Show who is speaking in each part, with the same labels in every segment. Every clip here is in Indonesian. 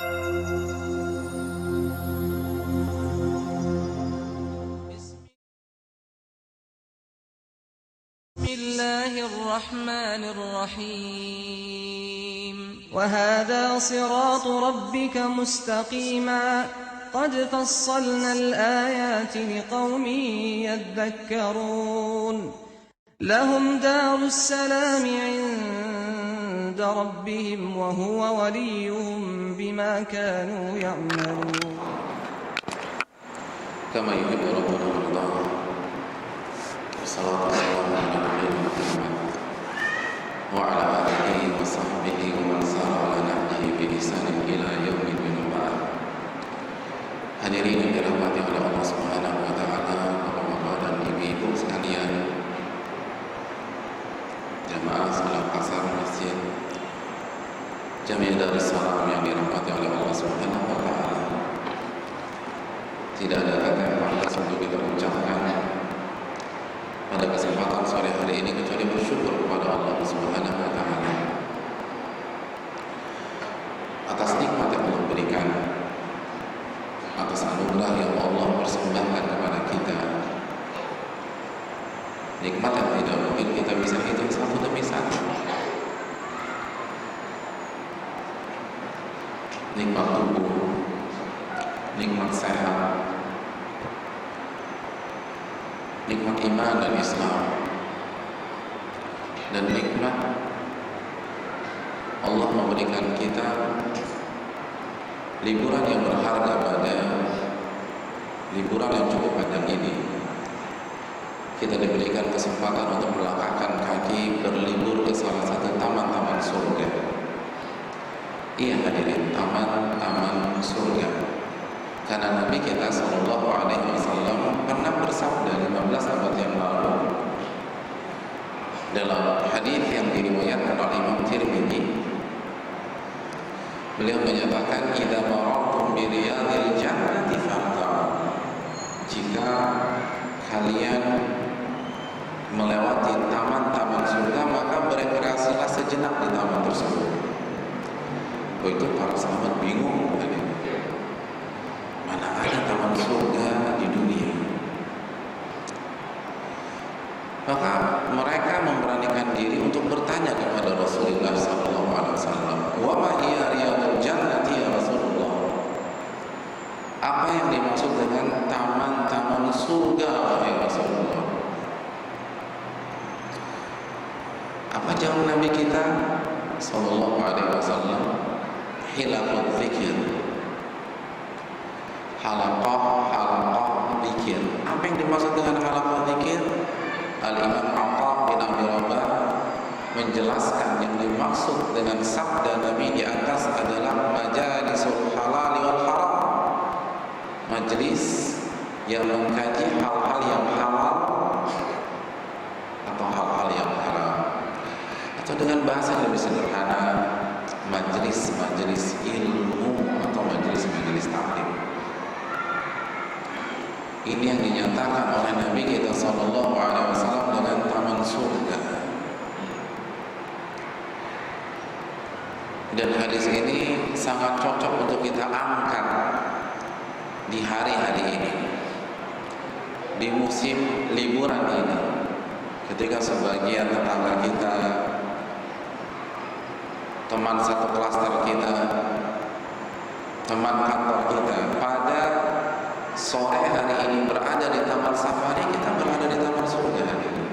Speaker 1: Bismillahirrahmanirrahim. Wa hadha siratu rabbika mustaqima qad fassalna al-ayati liqaumin yadhakkarun. Lahum darus salam 'inda rabbihim wa huwa waliyuhum bima kanu ya'malun.
Speaker 2: Kama yuhibbu rabbuna wa yarda. Wassalatu wassalamu ala nabiyina Muhammad wa ala alihi wa sahbihi wa man sara ala nahjihi bi ihsanin ila yaumil qiyamah. Hadirin yang dirahmati oleh Allah Subhanahu wa taala, Bapak-bapak dan ibu-ibu sekalian, jamaah salat asar masjid Jami' Darus Salam yang dirahmati oleh Allah Subhanahu wa taala. Tidak ada kata yang pantas untuk kita ucapkan pada kesempatan sore hari ini kecuali bersyukur kepada Allah Subhanahu wa taala atas nikmat yang Allah berikan, atas anugerah yang Allah persembahkan kepada kita. Nikmat yang tidak mungkin kita bisa hitung satu demi satu. Nikmat tubuh, nikmat sehat, nikmat iman dan Islam, dan nikmat Allah memberikan kita liburan yang berharga pada liburan yang cukup panjang ini. Kita diberikan kesempatan untuk melangkahkan kaki berlibur ke salah satu taman-taman surga. Iya hadirin, taman-taman surga. Karena Nabi kita sallallahu alaihi wasallam pernah bersabda 15 abad yang lalu dalam hadis yang diriwayatkan oleh Imam Tirmidzi, beliau menyatakan, "Idza marartum bi riyadil jannati farta'u." Jika kalian melewati taman-taman surga, maka berekreasilah sejenak di taman tersebut. Itu para sahabat bingung, mana ada taman surga di dunia. Maka mereka memberanikan diri untuk bertanya kepada Rasulullah SAW, "Wa ma hiya riyadul jannati ya Rasulullah?" Apa yang dimaksud dengan taman-taman surga wahai Rasulullah? Apa jawab Nabi kita sallallahu alaihi wasallam? Hilaqul dzikir. Halaqah dzikir. Apa yang dimaksud dengan halaqah dzikir? Al-Imam Atha bin Abi Rabah menjelaskan yang dimaksud dengan sabda Nabi di atas adalah majalisul halal wal haram. Majelis yang mengkaji hal-hal yang halal atau hal-hal yang haram. Atau dengan bahasa yang lebih sederhana, majelis-majelis ilmu atau majelis-majelis taklim. Ini yang dinyatakan oleh Nabi kita sallallahu alaihi wasallam dengan taman surga. Dan hadis ini sangat cocok untuk kita angkat di hari-hari ini, di musim liburan ini, ketika sebagian tetangga kita, teman satu klaster kita, teman kantor kita, pada sore hari ini berada di taman safari, kita berada di taman surga hari ini.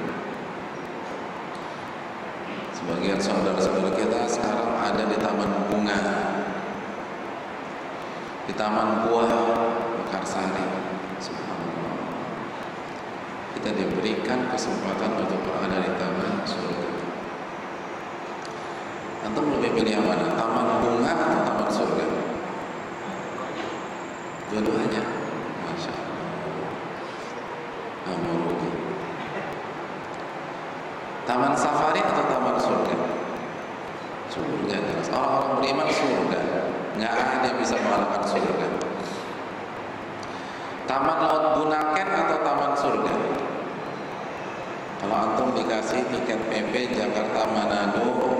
Speaker 2: Sebagian saudara-saudara kita sekarang ada di taman bunga, di taman buah Mekarsari. Subhanallah. Kita diberikan kesempatan untuk berada di taman surga. Antum lebih pilih yang mana? Taman bunga atau taman surga? Dua-duanya. Masya Allah. Nggak rugi. Taman safari atau taman surga? Surga jelas. Orang-orang beriman surga. Nggak ada yang bisa mengalahkan surga. Taman laut Bunaken atau taman surga? Kalau antum dikasih tiket PP Jakarta Manado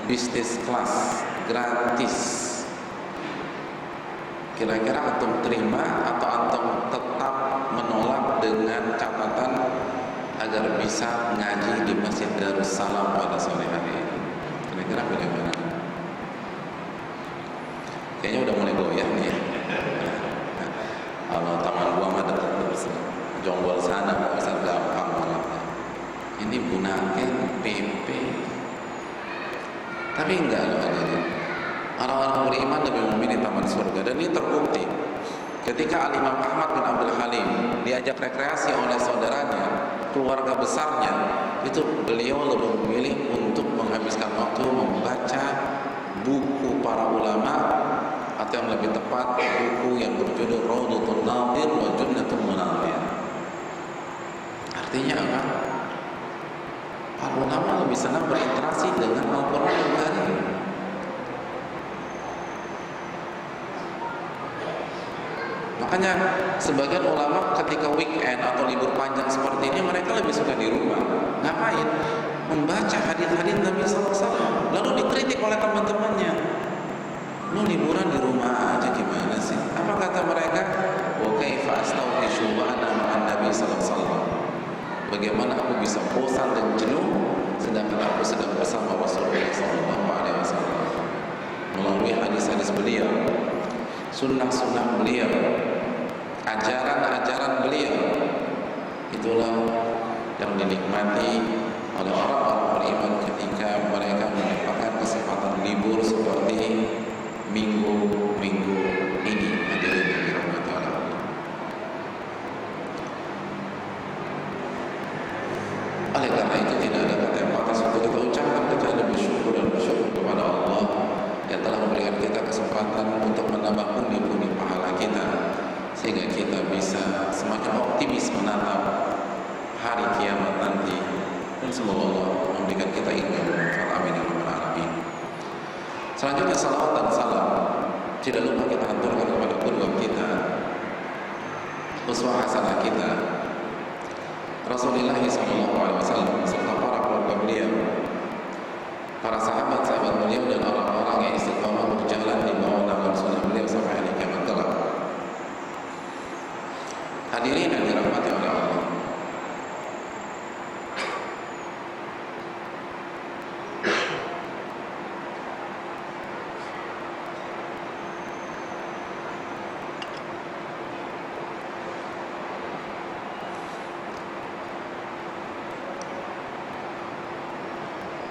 Speaker 2: bisnis kelas gratis, Kira-kira antum terima atau antum tetap menolak dengan catatan agar bisa ngaji di Masjid Darussalam pada sore hari ini? Kira-kira bagaimana? Kayaknya udah mulai goyah nih ya. Kalau taman gua mah dekat terus, Jonggol sana kok bisa gampang malahnya. Ini Bunaken, PP. Tapi enggak loh hadirin. Orang-orang beriman lebih memilih taman surga, dan ini terbukti ketika Al-Imam Ahmad bin Abdul Halim diajak rekreasi oleh saudaranya, keluarga besarnya, itu beliau lebih memilih untuk menghabiskan waktu membaca buku para ulama, atau yang lebih tepat buku yang berjudul Rawdatun Nadhir wa Jannatul Munadhir. Artinya apa? Para ulama lebih senang berinteraksi dengan Al-Quran Al-Karim. Makanya sebagian ulama ketika weekend atau libur panjang seperti ini, mereka lebih suka di rumah. Ngapain? Membaca hadis-hadis Nabi SAW. Lalu dikritik oleh teman-temannya. Lu liburan di rumah aja gimana sih? Apa kata mereka? Wa kaifa astawqishu ba'da ma'an Nabi SAW. Bagaimana aku bisa bosan dan jenuh sedangkan aku sedang bersama Rasulullah SAW. Melalui hadis-hadis beliau, sunnah-sunnah beliau, ajaran-ajaran beliau, itulah yang dinikmati oleh orang-orang beriman ketika mereka mendapatkan kesempatan libur seperti minggu-minggu ini. Hadirin yang dirahmati Allah. Oleh karena itu tidak ada kata yang pantas untuk kita ucapkan kecuali bersyukur dan bersyukur kepada Allah yang telah memberikan kita kesempatan untuk menambah pundi-pundi pahala kita, sehingga kita bisa semakin optimis menatap hari kiamat nanti, dan semoga Allah memberikan kita ilmu yang bermanfaat. Amin ya rabbal alamin. Selanjutnya salawat dan salam tidak lupa kita aturkan kepada qudwah kita, uswah hasanah kita, Rasulullah SAW, serta para keluarga beliau, para sahabat-sahabat beliau, dan orang-orang yang istiqamah berjalan di bawah naungan sunnah beliau sampai hari kiamat kelak. Hadirin yang dirahmati oleh Allah,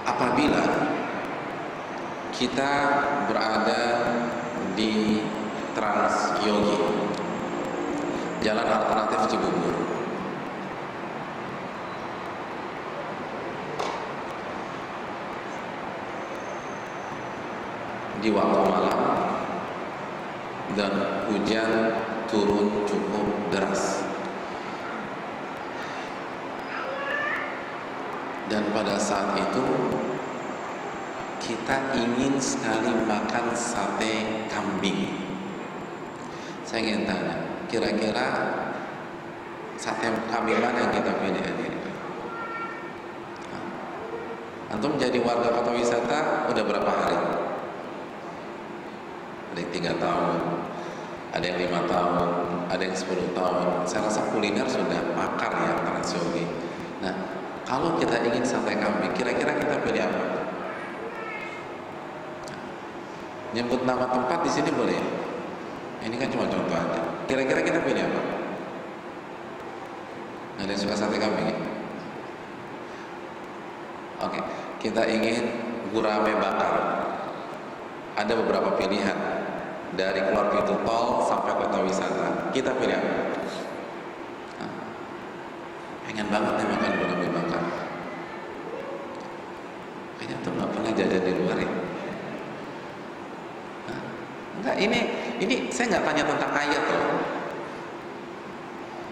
Speaker 2: apabila kita berada di Trans Yogi, jalan alternatif Cibubur, di waktu malam dan hujan turun cukup deras, dan pada saat itu kita ingin sekali makan sate kambing. Saya ingin tanya, kira-kira sate kambing mana yang kita pilih ini? Antum jadi warga kota wisata udah berapa hari? Ada yang 3 tahun, ada yang 5 tahun, ada yang 10 tahun. Saya rasa kuliner sudah makar ya Trans Yogi. Nah, kalau kita ingin sate kambing, kira-kira kita pilih apa? Nyebut nama tempat di sini boleh? Ini kan cuma contoh aja. Kira-kira kita pilih apa? Ada yang suka sate kambing? Ya? Oke, kita ingin gurame bakar. Ada beberapa pilihan dari keluar pintu tol sampai kota wisata. Kita pilih apa? Pengen banget nih makan gurame bakar. Kayaknya tuh nggak pernah jajan di luar ya. Enggak, ini saya nggak tanya tentang ayat loh.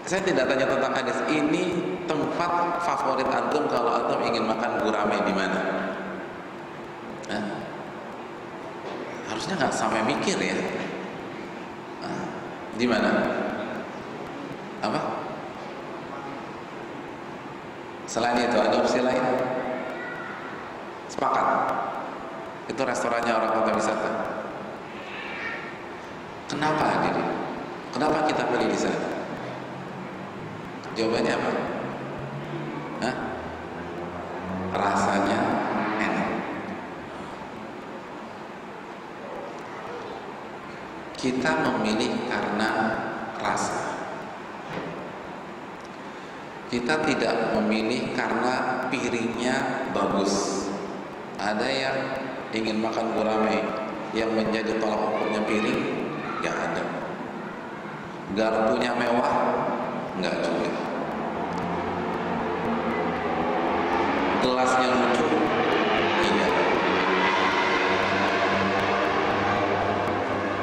Speaker 2: Saya tidak tanya tentang hadis. Ini tempat favorit antum kalau antum ingin makan gurame di mana? Harusnya nggak sampai mikir ya. Di mana? Apa? Selain itu ada opsi lain? Sepakat? Itu restorannya orang kota wisata. Kenapa hadirin? Kenapa kita pilih di sana? Jawabannya apa? Hah? Rasanya enak. Kita memilih karena rasa. Kita tidak memilih karena piringnya bagus. Ada yang ingin makan gurame, yang menjadi tolak ukurnya piring, gak ada. Garpunya mewah, gak juga. Gelasnya lucu, iya.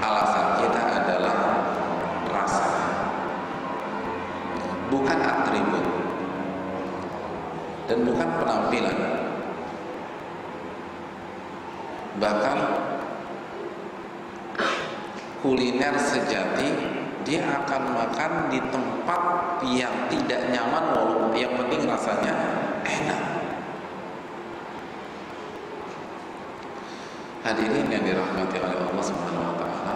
Speaker 2: Alasan kita adalah rasa, bukan atribut dan bukan penampilan. Bahkan kuliner sejati, dia akan makan di tempat yang tidak nyaman, walaupun yang penting rasanya enak. Hadirin yang dirahmati oleh Allah Subhanahu wa taala,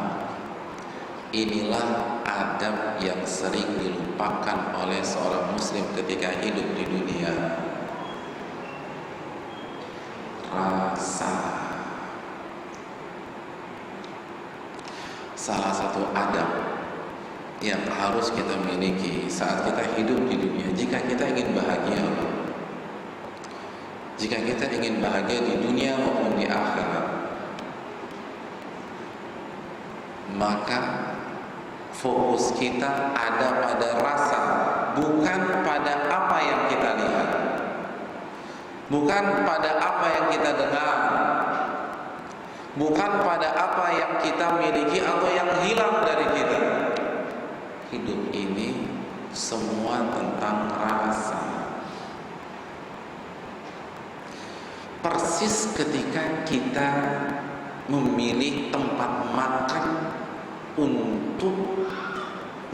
Speaker 2: inilah adab yang sering dilupakan oleh seorang muslim ketika hidup di dunia. Rasa. Salah satu adab yang harus kita miliki saat kita hidup di dunia, jika kita ingin bahagia, jika kita ingin bahagia di dunia maupun di akhirat, maka fokus kita ada pada rasa, bukan pada apa yang kita lihat, bukan pada apa yang kita dengar, bukan pada apa yang kita miliki atau yang hilang dari kita. Hidup ini semua tentang rasa. Persis ketika kita memilih tempat makan untuk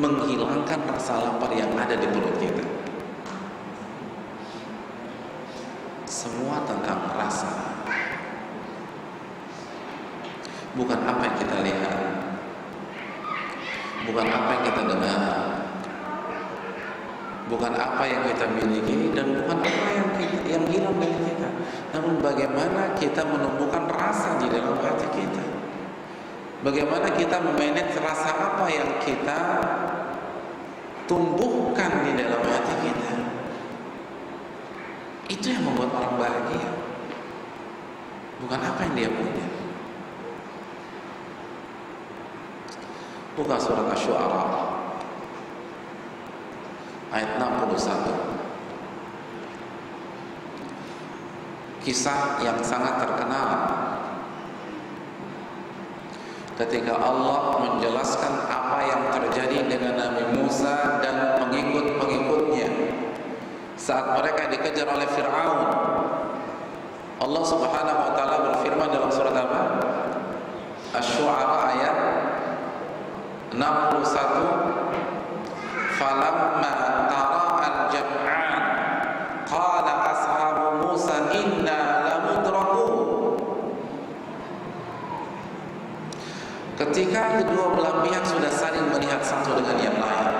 Speaker 2: menghilangkan rasa lapar yang ada di perut kita. Semua tentang rasa, bukan apa yang kita lihat, bukan apa yang kita dengar, bukan apa yang kita miliki, dan bukan apa yang hilang dari kita. Namun bagaimana kita menumbuhkan rasa di dalam hati kita, bagaimana kita memanage rasa apa yang kita tumbuhkan di dalam hati kita. Itu yang membuat orang bahagia, bukan apa yang dia punya. Buka surat Asy-Syu'ara ayat 61. Kisah yang sangat terkenal ketika Allah menjelaskan apa yang terjadi dengan Nabi Musa dan pengikut-pengikutnya saat mereka dikejar oleh Fir'aun. Allah Subhanahu wa taala berfirman dalam surat apa? Asy-Syu'ara ayat 61, falamma tara'al jam'an qala ashabu Musa inna lamudrakun. Ketika kedua belah pihak sudah saling melihat satu dengan yang lain,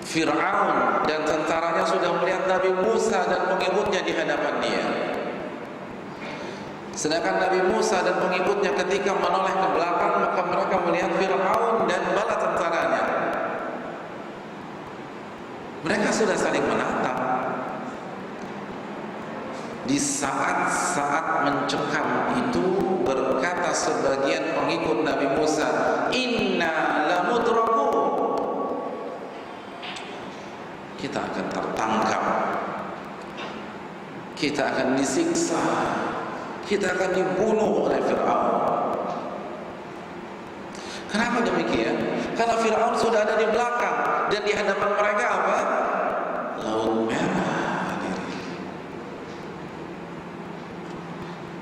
Speaker 2: Fir'aun dan tentaranya sudah melihat Nabi Musa dan pengikutnya di hadapan dia. Sedangkan Nabi Musa dan pengikutnya ketika menoleh ke belakang, maka mereka melihat Fir'aun dan bala tentaranya. Mereka sudah saling menatap. Di saat-saat mencekam itu berkata sebagian pengikut Nabi Musa, inna lamudrakun. Kita akan tertangkap, kita akan disiksa, kita akan dibunuh oleh Fir'aun. Kenapa demikian? Karena Fir'aun sudah ada di belakang dan di hadapan mereka apa? Laut Merah.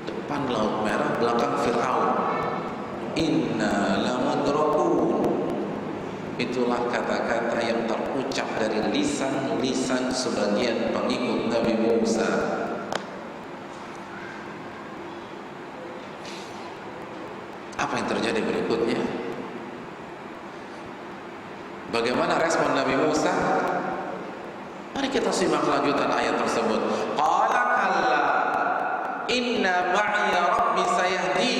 Speaker 2: Depan Laut Merah, belakang Fir'aun. Inna lamudrakun. Itulah kata-kata yang terucap dari lisan-lisan sebagian pengikut Nabi Musa. Apa yang terjadi berikutnya? Bagaimana respon Nabi Musa? Mari kita simak lanjutan ayat tersebut. Qala kalla inna ma'iya rabbi sayahdi.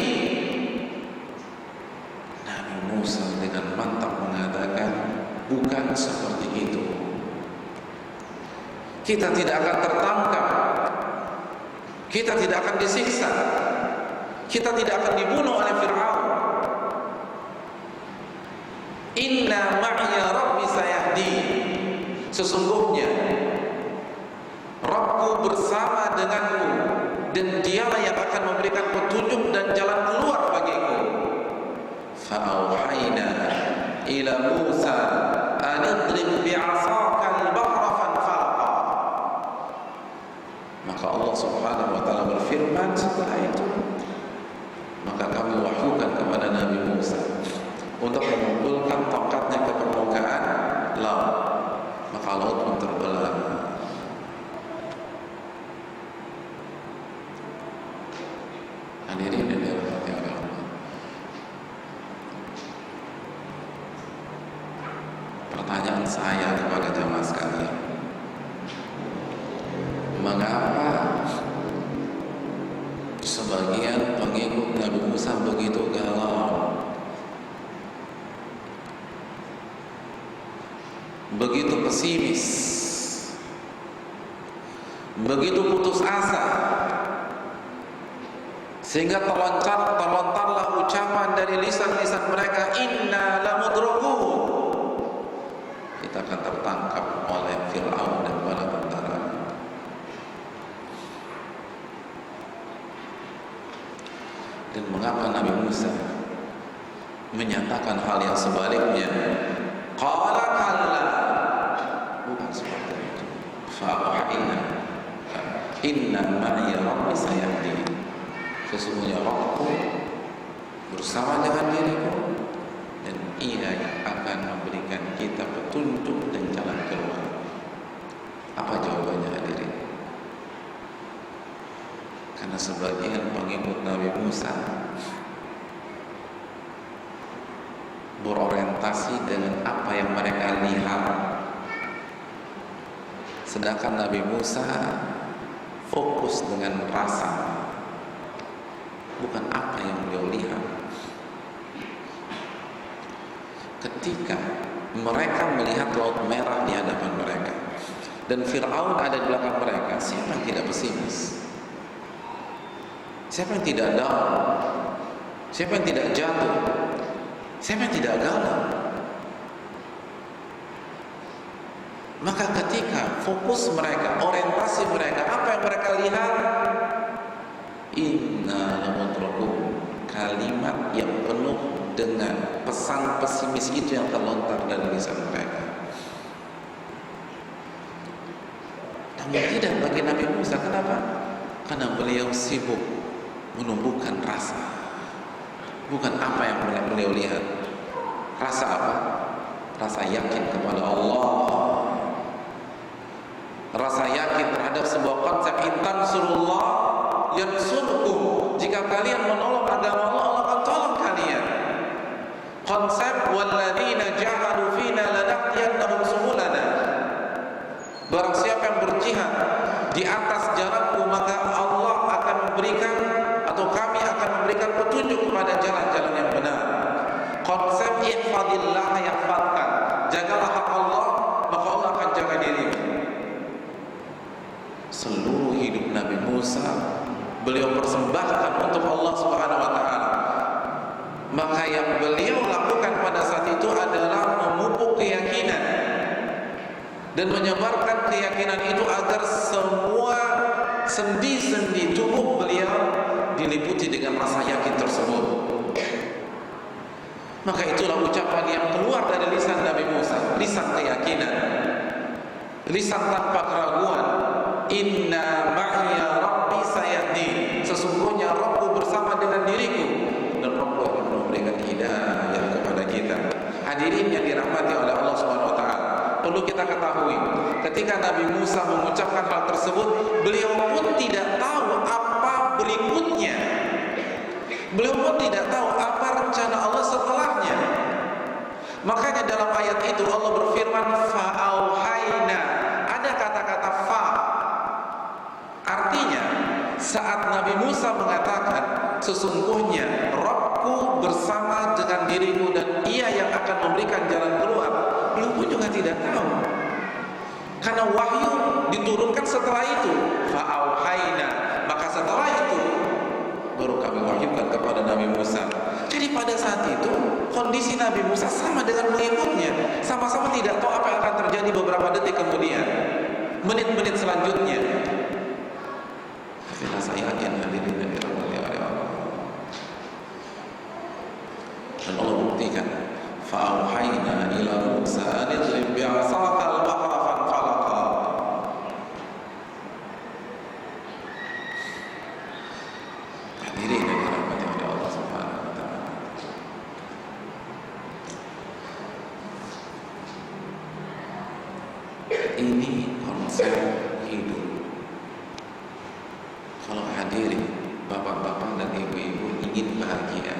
Speaker 2: Nabi Musa dengan mantap mengatakan, bukan seperti itu. Kita tidak akan tertangkap, kita tidak akan disiksa, kita tidak akan dibunuh oleh Fir'aun. Inna ma'iya rabbi sayahdi. Sesungguhnya Rabbku bersama denganku, dan dialah yang akan memberikan petunjuk dan jalan keluar bagiku. Fa'auhayna ila Musa an idrib bi'asaka al-bahra fanfalaqa. Maka Allah Subhanahu wa taala berfirman setelah itu, maka kami wahyukan kepada Nabi Musa untuk mengumpulkan tongkatnya ke permukaan laut. Maka laut pun terbelah. Hadirin yang dirahmati oleh Allah, pertanyaan saya kepada jamaah sekalian, mengapa sebagian pengikut Nabi Musa begitu galau, begitu pesimis, begitu putus asa, sehingga terlontarlah ucapan dari lisan-lisan mereka, inna lamudrakun, kita akan tertangkap oleh Fir'aun dan bala tentara. Dan mengapa Nabi Musa menyatakan hal yang sebaliknya? Qala kalla, bukan seperti itu. Fa'auhayna inna ma'iya rabbi sayahdi. Sesungguhnya Rabbku bersama dengan diriku, dan Ia yang akan memberikan kita petunjuk dan jalan keluar. Apa jawabannya hadirin? Karena sebagian pengikut Nabi Musa berorientasi dengan apa yang mereka lihat, sedangkan Nabi Musa fokus dengan rasa, bukan apa yang beliau lihat. Ketika mereka melihat laut merah di hadapan mereka dan Fir'aun ada di belakang mereka, siapa yang tidak pesimis? Siapa yang tidak down? Siapa yang tidak jatuh? Siapa yang tidak galau? Maka ketika fokus mereka, orientasi mereka, apa yang mereka lihat, inna lamudrakun, kalimat yang penuh dengan pesan pesimis itu yang terlontar dari lisan mereka. Namun tidak bagi Nabi Musa. Kenapa? Karena beliau sibuk menumbuhkan rasa, bukan apa yang beliau lihat. Rasa apa? Rasa yakin kepada Allah, rasa yakin terhadap sebuah konsep, intan surullah yansurkum, jika kalian menolong agama Allah, Allah akan tolong kalian. Konsep walladzina ja'alu fina lanahdiyannahum subulana, barang siapa yang berjihad di atas jalanku, maka Allah akan memberikan, atau kami akan memberikan petunjuk kepada jalan-jalan yang benar. Konsep ihfadillah yahfadkan, jagalah hak Allah, maka Allah akan jaga dirimu. Seluruh hidup Nabi Musa beliau persembahkan untuk Allah Subhanahu wa taala. Maka yang beliau lakukan pada saat itu adalah memupuk keyakinan dan menyebarkan keyakinan itu agar semua sendi-sendi tubuh beliau diliputi dengan rasa yakin tersebut. Maka itulah ucapan yang keluar dari lisan Nabi Musa, lisan keyakinan, lisan tanpa keraguan. Inna ma'iya rabbi sayahdi, sesungguhnya Rabbku bersama dengan diriku, dan Rabbku akan memberikan hidayah kepada kita. Hadirin yang dirahmati oleh Allah Subhanahu wa taala, perlu kita ketahui, ketika Nabi Musa mengucapkan hal tersebut, beliau pun tidak tahu apa berikutnya. Beliau pun pun tidak tahu apa rencana Allah setelahnya. Makanya dalam ayat itu Allah berfirman fa'auhayna. Ada kata-kata fa. Artinya saat Nabi Musa mengatakan sesungguhnya Rabbku bersama dengan dirimu dan ia yang akan memberikan jalan keluar, beliau pun juga tidak tahu. Karena wahyu diturunkan setelah itu. Fa'auhayna. Maka setelah itu baru kami wahyukan kepada Nabi Musa. Jadi pada saat itu kondisi Nabi Musa sama dengan pengikutnya, sama-sama tidak tahu apa yang akan terjadi beberapa detik kemudian, menit-menit selanjutnya. Tapi saya yakin hadirin yang dirahmati oleh Allah. Dan Allah buktikan, fa'auhayna ila Musa an idrib bi'asaka al-bahra fanfalaqa. Hadirin yang dirahmati oleh Allah Subhanahu wa taala. Ini konsep hidup. Kalau hadirin bapak-bapak dan ibu-ibu ingin bahagia,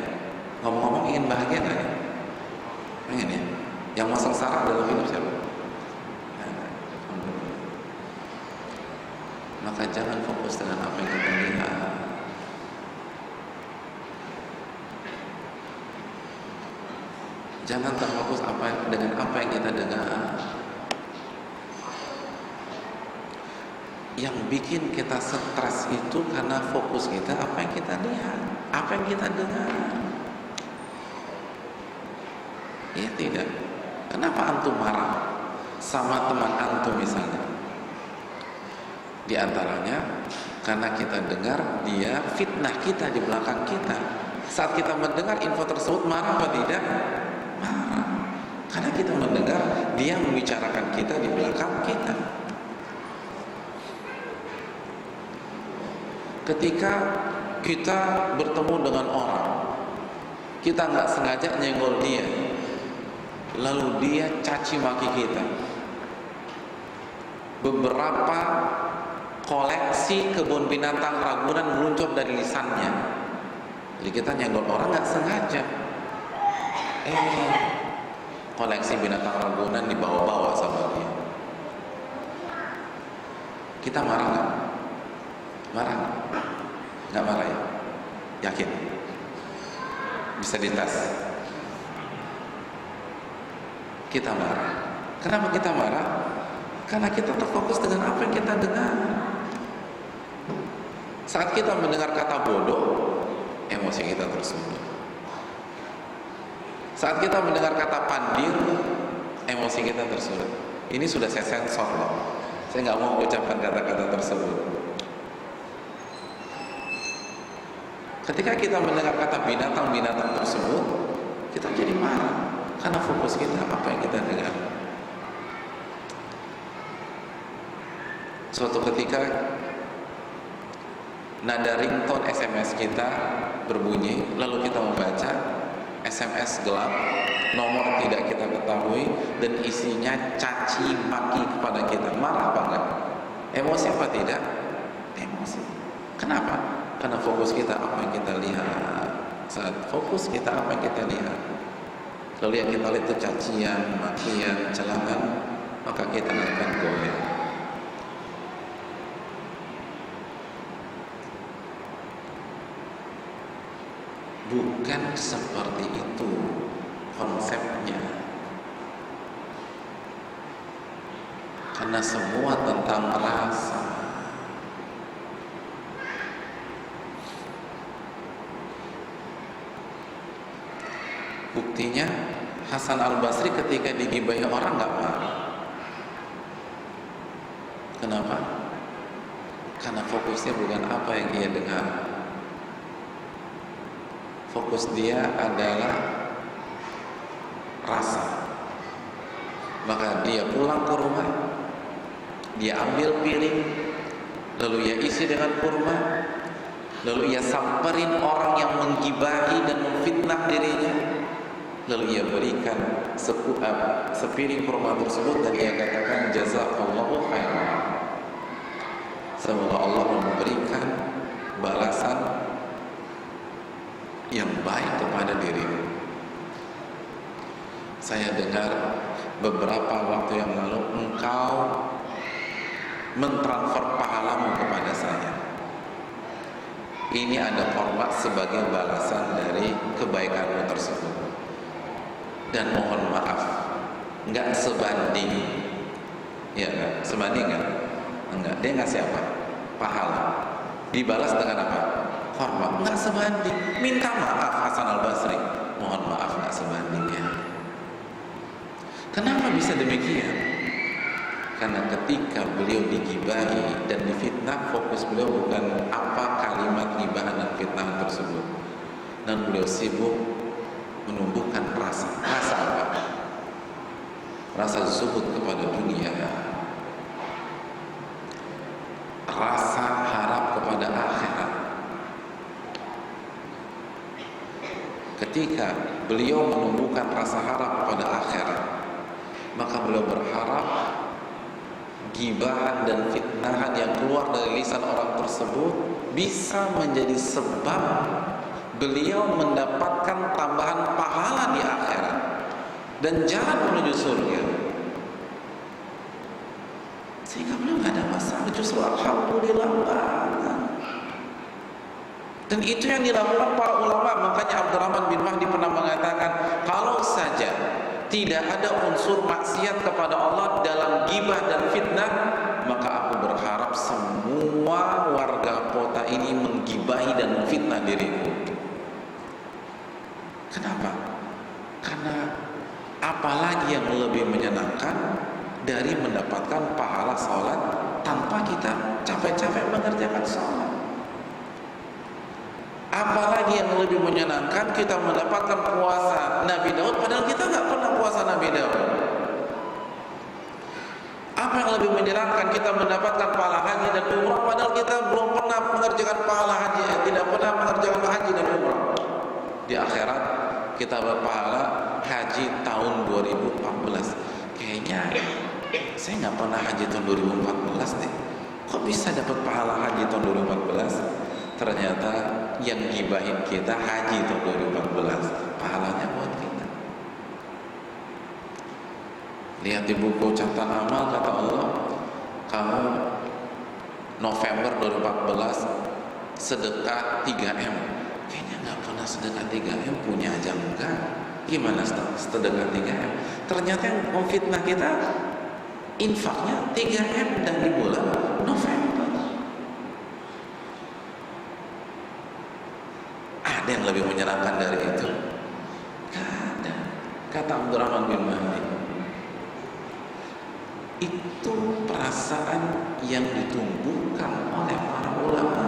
Speaker 2: ngomong-ngomong ingin bahagia nggak ya? Pengen ya? Yang mau sengsara dalam hidup siapa? Maka jangan fokus dengan apa yang kita lihat. Jangan terfokus dengan apa yang kita dengar. Yang bikin kita stres itu karena fokus kita apa yang kita lihat, apa yang kita dengar. Ya tidak. Kenapa antum marah sama teman antum misalnya? Di antaranya karena kita dengar dia fitnah kita di belakang kita. Saat kita mendengar info tersebut marah apa tidak? Marah. Karena kita mendengar dia membicarakan kita di belakang kita. Ketika kita bertemu dengan orang, kita nggak sengaja nyenggol dia, lalu dia caci maki kita. Beberapa koleksi kebun binatang Ragunan meluncur dari lisannya. Jadi kita nyenggol orang nggak sengaja. Koleksi binatang Ragunan dibawa-bawa sama dia. Kita marah nggak? Marah nggak? Nggak marah ya? Yakin? Bisa dites. Kita marah. Kenapa kita marah? Karena kita terfokus dengan apa yang kita dengar. Saat kita mendengar kata bodoh, emosi kita tersulut. Saat kita mendengar kata pandir, emosi kita tersulut. Ini sudah saya sensor loh. Saya nggak mau ucapkan kata-kata tersebut. Ketika kita mendengar kata binatang-binatang tersebut, kita jadi marah karena fokus kita apa yang kita dengar. Suatu ketika nada ringtone SMS kita berbunyi, lalu kita membaca SMS gelap, nomor tidak kita ketahui dan isinya caci maki kepada kita. Marah apa enggak? Emosi apa tidak? Emosi. Kenapa? Karena fokus kita apa yang kita lihat. Saat fokus kita apa yang kita lihat, lalu yang kita lihat itu cacian, makian, celaan, maka kita akan goyah. Bukan seperti itu konsepnya. Karena semua tentang rasa. Buktinya Hasan Al-Basri ketika digibahi orang nggak marah. Kenapa? Karena fokusnya bukan apa yang dia dengar. Fokus dia adalah rasa. Maka dia pulang ke rumah, dia ambil piring, lalu ia isi dengan kurma, lalu ia samperin orang yang menggibahi dan memfitnah dirinya, lalu ia berikan sepiring kurma tersebut dan ia katakan jazakallahu khairan. Semoga Allah memberikan balasan yang baik kepada dirimu. Saya dengar beberapa waktu yang lalu engkau mentransfer pahalamu kepada saya. Ini ada format sebagai balasan dari kebaikanmu tersebut. Dan mohon maaf, nggak sebanding. Ya nggak? Sebanding nggak? Enggak. Dia ngasih apa? Pahala. Dibalas dengan apa? Hormat. Nggak sebanding. Minta maaf Hasan Al-Basri. Mohon maaf, nggak sebanding ya. Kenapa bisa demikian? Karena ketika beliau digibahi dan difitnah, fokus beliau bukan apa kalimat gibahan dan fitnah tersebut, dan beliau sibuk menumbuhkan rasa apa? Rasa zuhud kepada dunia, rasa harap kepada akhirat. Ketika beliau menumbuhkan rasa harap kepada akhirat, maka beliau berharap gibahan dan fitnahan yang keluar dari lisan orang tersebut bisa menjadi sebab beliau mendapatkan tambahan pahala di akhirat dan jalan menuju surga. Sehingga beliau nggak ada masalah, justru alhamdulillah banget. Dan itu yang dilakukan para ulama. Makanya Abdurrahman bin Mahdi pernah mengatakan, kalau saja tidak ada unsur maksiat kepada Allah dalam gibah dan fitnah, maka aku berharap semua warga kota ini menggibahi dan memfitnah diriku. Kenapa? Karena apalagi yang lebih menyenangkan dari mendapatkan pahala sholat tanpa kita capek-capek mengerjakan sholat? Apalagi yang lebih menyenangkan kita mendapatkan puasa Nabi Daud, padahal kita nggak pernah puasa Nabi Daud. Apa yang lebih menyenangkan kita mendapatkan pahala haji dan umrah, padahal kita belum pernah mengerjakan pahala haji, tidak pernah mengerjakan haji dan umrah. Di akhirat kita berpahala haji tahun 2014. Kayaknya saya nggak pernah haji tahun 2014 deh. Kok bisa dapat pahala haji tahun 2014? Ternyata yang gibahin kita haji tahun 2014, pahalanya buat kita. Lihat di buku catatan amal, kata Allah, kamu November 2014 sedekah 3M. Kayaknya nggak pernah sedekah 3M, punya aja enggak. Gimana sedekah 3M? Ternyata yang memfitnah kita infaknya 3M dan di bulan November. Ada yang lebih menyenangkan dari itu? Gak ada. Kata Abdurrahman bin Mahdi, itu perasaan yang ditumbuhkan oleh para ulama,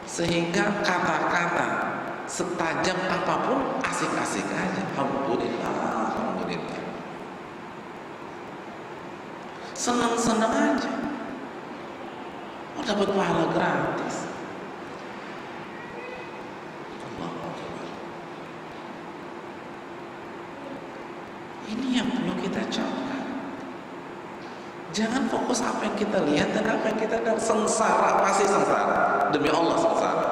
Speaker 2: sehingga kata-kata setajam apapun asik-asik aja. Alhamdulillah, alhamdulillah, senang-senang aja. Oh, dapat pahala gratis. Ini yang perlu kita camkan. Jangan fokus apa yang kita lihat dan apa yang kita dengar. Sengsara, pasti sengsara. Demi Allah sengsara.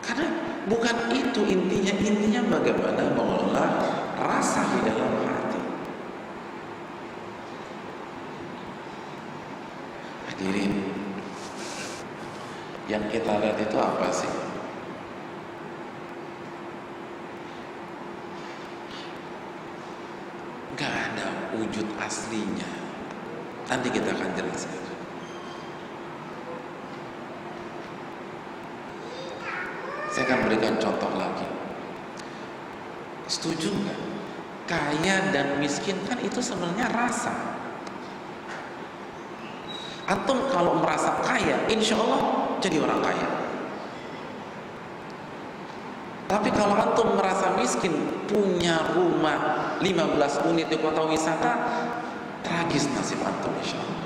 Speaker 2: Karena bukan itu intinya. Intinya bagaimana mengelola rasa di dalam hati. Hadirin, yang kita lihat itu apa sih? Gak ada wujud aslinya. Nanti kita akan jelaskan. Saya akan berikan contoh lagi. Setuju nggak? Kaya dan miskin kan itu sebenarnya rasa. Antum kalau merasa kaya, insya Allah jadi orang kaya. Tapi kalau antum merasa miskin, punya rumah 15 unit di kota wisata, tragis nasib antum insya Allah.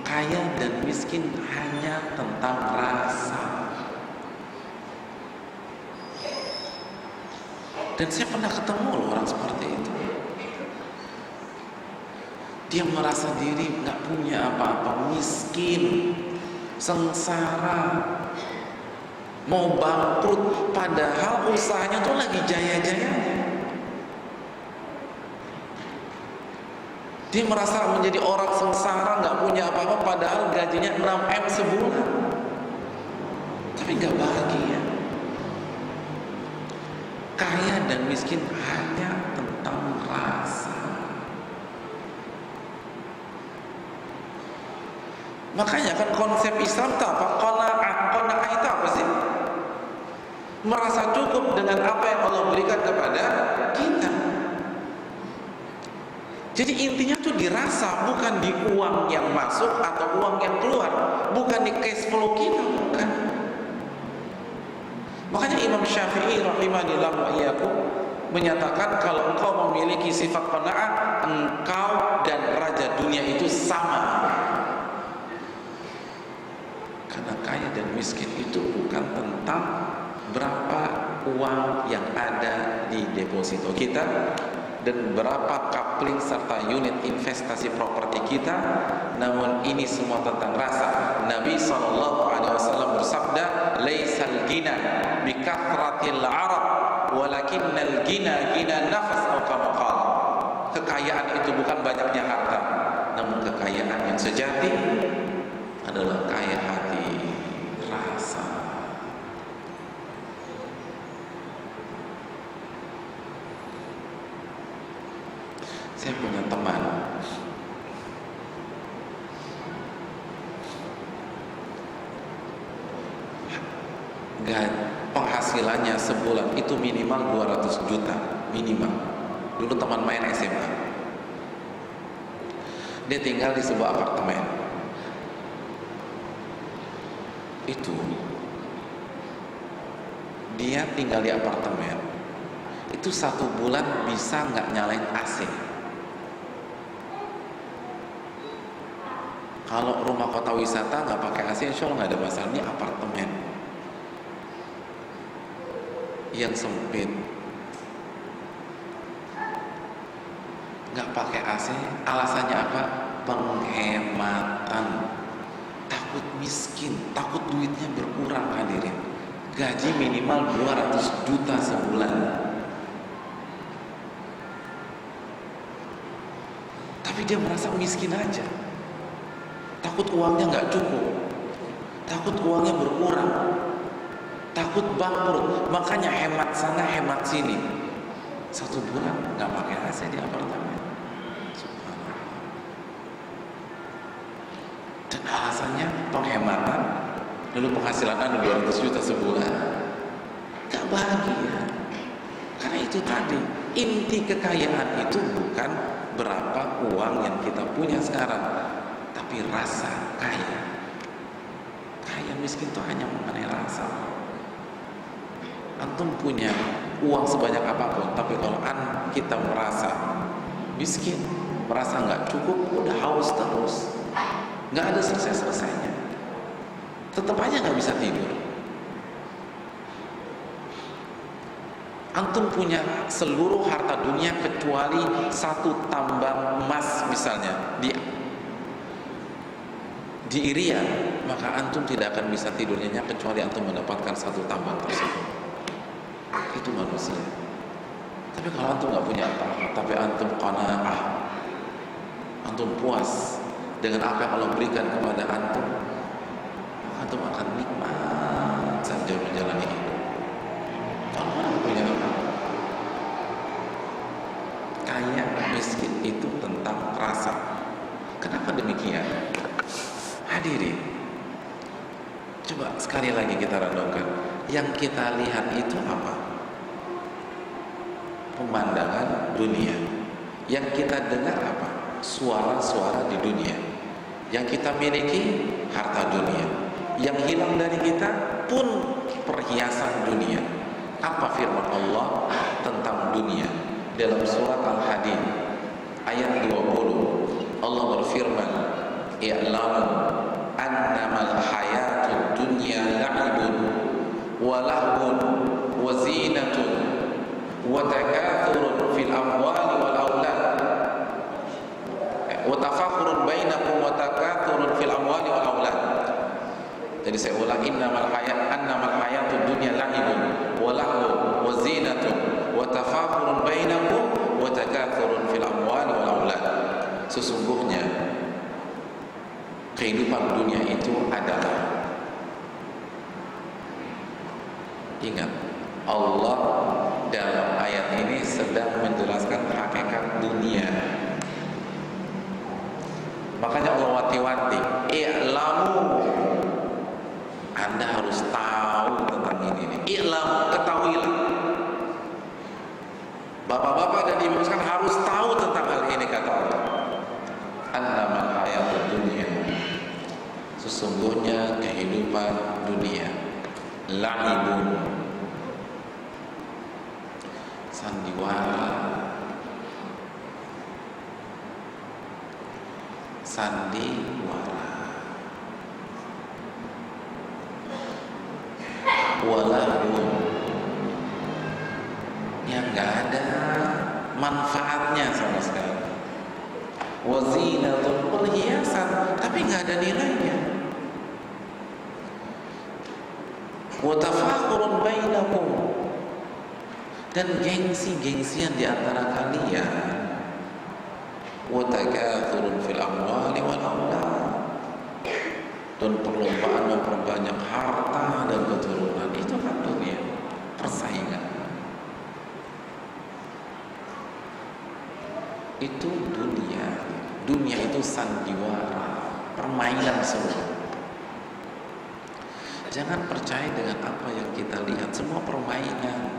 Speaker 2: Kaya dan miskin hanya tentang rasa. Dan saya pernah ketemu loh orang seperti itu. Dia merasa diri nggak punya apa-apa, miskin, sengsara, mau bangkrut, padahal usahanya tuh lagi jaya-jayanya. Dia merasa menjadi orang sengsara, nggak punya apa-apa, padahal gajinya 6M sebulan, tapi nggak bahagia. Kaya dan miskin hanya tentang rasa. Makanya kan konsep Islam itu apa? Qanaah itu apa sih? Merasa cukup dengan apa yang Allah berikan kepada kita. Jadi intinya tuh dirasa, bukan di uang yang masuk atau uang yang keluar, bukan di cash flow kita, bukan. Makanya Imam Syafi'i rahimahullah wa iyyakum menyatakan kalau engkau memiliki sifat qanaah, engkau dan raja dunia itu sama. Karena kaya dan miskin itu bukan tentang berapa uang yang ada di deposito kita dan berapa kapling serta unit investasi properti kita, namun ini semua tentang rasa. Nabi SAW bersabda, "Laisal gina bi kathratil 'arab, walakinnal gina gina nafas atau kama qala." Kekayaan itu bukan banyaknya harta, namun kekayaan yang sejati adalah kaya hati, rasa. Saya punya teman, penghasilannya sebulan itu minimal 200 juta, minimal. Dulu teman main SMA. Dia tinggal di sebuah apartemen. Itu dia tinggal di apartemen itu 1 bulan bisa nggak nyalain AC. Kalau rumah kota wisata nggak pakai AC, insya Allah nggak ada masalah. Ini apartemen yang sempit, nggak pakai AC. Alasannya apa? Penghematan. Takut miskin, takut duitnya berkurang, hadirin. Gaji minimal 200 juta sebulan, tapi dia merasa miskin aja. Takut uangnya nggak cukup, takut uangnya berkurang, takut bangkrut. Makanya hemat sana hemat sini. 1 bulan nggak pakai AC di apartemen. Dan alasannya penghematan, lalu penghasilan Anda 200 juta sebulan, gak bahagia. Karena itu tadi, inti kekayaan itu bukan berapa uang yang kita punya sekarang, tapi rasa kaya. Kaya miskin itu hanya mengenai rasa. Antum punya uang sebanyak apapun, tapi kalau kita merasa miskin, merasa gak cukup, udah haus terus, nggak ada selesai-selesainya, tetap aja nggak bisa tidur. Antum punya seluruh harta dunia kecuali 1 tambang emas misalnya di Irian, maka antum tidak akan bisa tidur nyenyak kecuali antum mendapatkan 1 tambang tersebut. Itu manusia. Tapi kalau antum nggak punya apa-apa, tapi antum qanaah, antum puas dengan apa yang Allah berikan kepada antum, antum akan nikmat saja menjalani hidup. Kalau antum punya apa? Kaya miskin itu tentang rasa. Kenapa demikian? Hadirin, coba sekali lagi kita renungkan. Yang kita lihat itu apa? Pemandangan dunia. Yang kita dengar apa? Suara-suara di dunia. Yang kita miliki harta dunia, yang hilang dari kita pun perhiasan dunia. Apa firman Allah tentang dunia dalam surat Al-Hadid ayat 20? Allah berfirman, "I'lamu annamal hayatud dunya la'ibun wa lahwun wa zinatun wa takathurun fil amwali wal aulad." wa tafakhurun bainakum wa takathurun fil amwali wal aulad. Jadi saya ulang, annamal hayatud dunya la'ibun wa lahu wa zinatun wa tafakhurun bainakum wa takathurun fil amwali wal aulad. Sesungguhnya kehidupan dunia itu adalah, ingat, Allah dalam ayat ini sedang menjelaskan hakikat dunia. Makanya Allah wanti-wanti, i'lamu, Anda harus tahu tentang ini. I'lamu, ketahuilah. Bapak-bapak dan ibu sekalian harus tahu tentang hal ini, kata Allah. Annamal hayatud dunya, sesungguhnya kehidupan dunia la'ibun, sandiwara, walahun, yang gak ada manfaatnya sama sekali, wazinatul, perhiasan tapi gak ada nilainya, wa tafakhurun bainakum, dan gengsi-gengsian di antara kalian, wa takathurun fil amwali wal aulad, dan perlombaan memperbanyak harta dan keturunan. Itu kan dunia, persaingan. Itu dunia. Dunia itu sandiwara, permainan semua. Jangan percaya dengan apa yang kita lihat, semua permainan,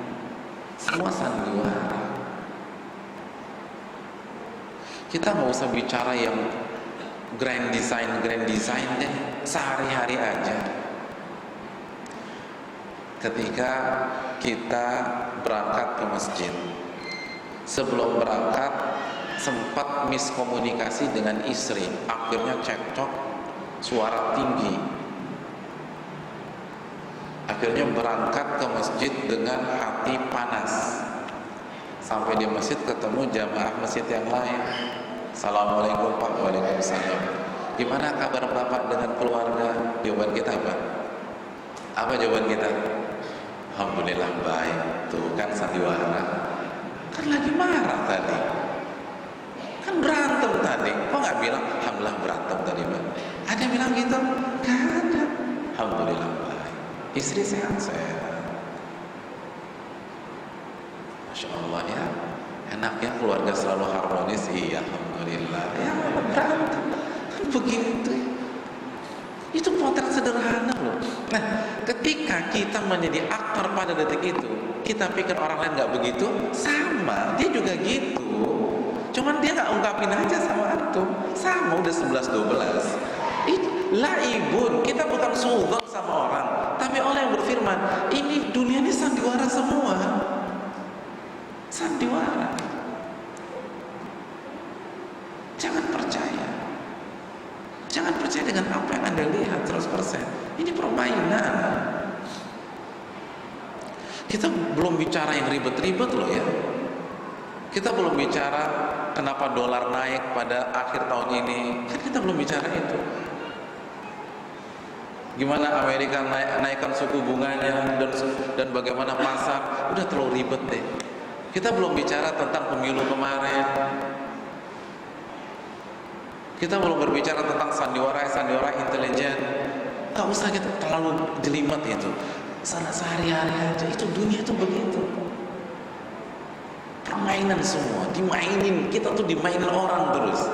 Speaker 2: semua sandiwara. Kita nggak usah bicara yang grand design deh, sehari-hari aja. Ketika kita berangkat ke masjid, sebelum berangkat sempat miskomunikasi dengan istri, akhirnya cekcok, suara tinggi. Akhirnya berangkat ke masjid dengan hati panas. Sampai di masjid ketemu jamaah masjid yang lain. Assalamualaikum Pak. Waalaikumsalam. Gimana kabar Bapak dengan keluarga? Jawaban kita apa? Apa jawaban kita? Alhamdulillah baik. Tuh kan sandiwara. Kan lagi marah tadi, kan berantem tadi. Kok nggak bilang alhamdulillah berantem tadi Pak? Ada yang bilang gitu? Gak ada. Alhamdulillah baik. Istri sehat-sehat. Masya Allah ya, enak ya keluarga selalu harmonis. Iya, alhamdulillah. Ya, berantem kan begitu. Itu potret sederhana loh. Nah, ketika kita menjadi aktor pada detik itu, kita pikir orang lain nggak begitu, sama, dia juga gitu. Cuman dia nggak ungkapin aja sama antum. Sama, udah 11-12. Itu laibun, kita bukan suudzon sama orang, tapi Allah yang berfirman, ini dunia ini sandiwara semua. Sandiwara. Jangan percaya. Jangan percaya dengan apa yang Anda lihat 100%. Ini permainan. Kita belum bicara yang ribet-ribet loh ya. Kita belum bicara kenapa dolar naik pada akhir tahun ini. Kan kita belum bicara itu. Gimana Amerika naikkan suku bunganya dan bagaimana pasar. Udah terlalu ribet deh. Kita belum bicara tentang pemilu kemarin. Kita belum berbicara tentang sandiwara intelijen. Gak usah kita terlalu jelimet itu. Sehari-hari aja. Itu dunia itu begitu. Permainan semua, dimainin. Kita tuh dimainin orang terus.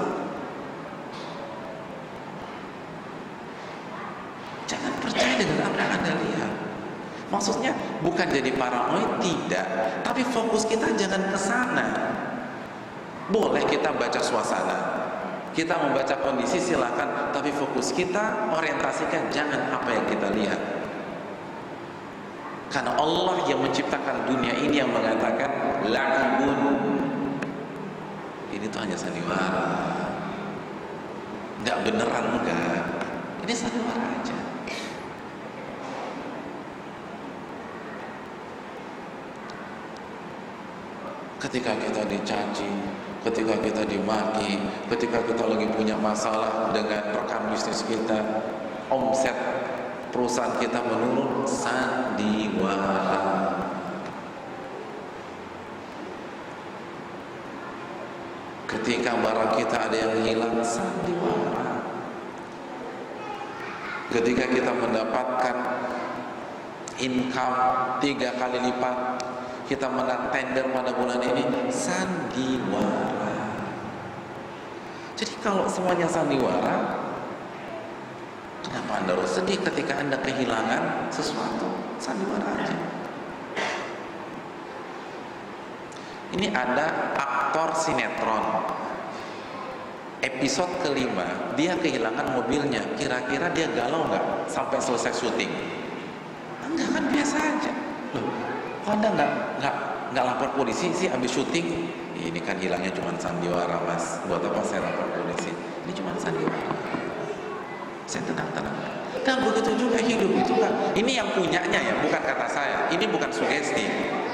Speaker 2: Jangan percaya dengan apa yang Anda lihat. Maksudnya bukan jadi paranoid, tidak. Tapi fokus kita jangan ke sana. Boleh kita baca suasana, kita membaca kondisi silakan, tapi fokus kita orientasikan jangan apa yang kita lihat. Karena Allah yang menciptakan dunia ini yang mengatakan la'ibun. Ini tuh hanya sandiwara. Enggak beneran, enggak. Ini sandiwara aja. Ketika kita dicaci, ketika kita dimaki, ketika kita lagi punya masalah dengan rekan bisnis kita, omset perusahaan kita menurun, sandiwara. Ketika barang kita ada yang hilang, sandiwara. Ketika kita mendapatkan income 3 kali lipat, kita menang tender pada bulan ini, sandiwara. Jadi kalau semuanya sandiwara, kenapa Anda harus sedih ketika Anda kehilangan sesuatu? Sandiwara aja. Ini ada aktor sinetron, episode kelima, dia kehilangan mobilnya. Kira-kira dia galau nggak sampai selesai syuting? Enggak, kan biasa aja. Loh, kok Anda nggak lapor polisi sih habis syuting? Ini kan hilangnya cuma sandiwara, Mas. Buat apa saya lapor polisi? Ini cuma sandiwara. Saya tenang. Dan begitu juga hidup itu kan. Ini yang punyanya ya, bukan kata saya. Ini bukan sugesti,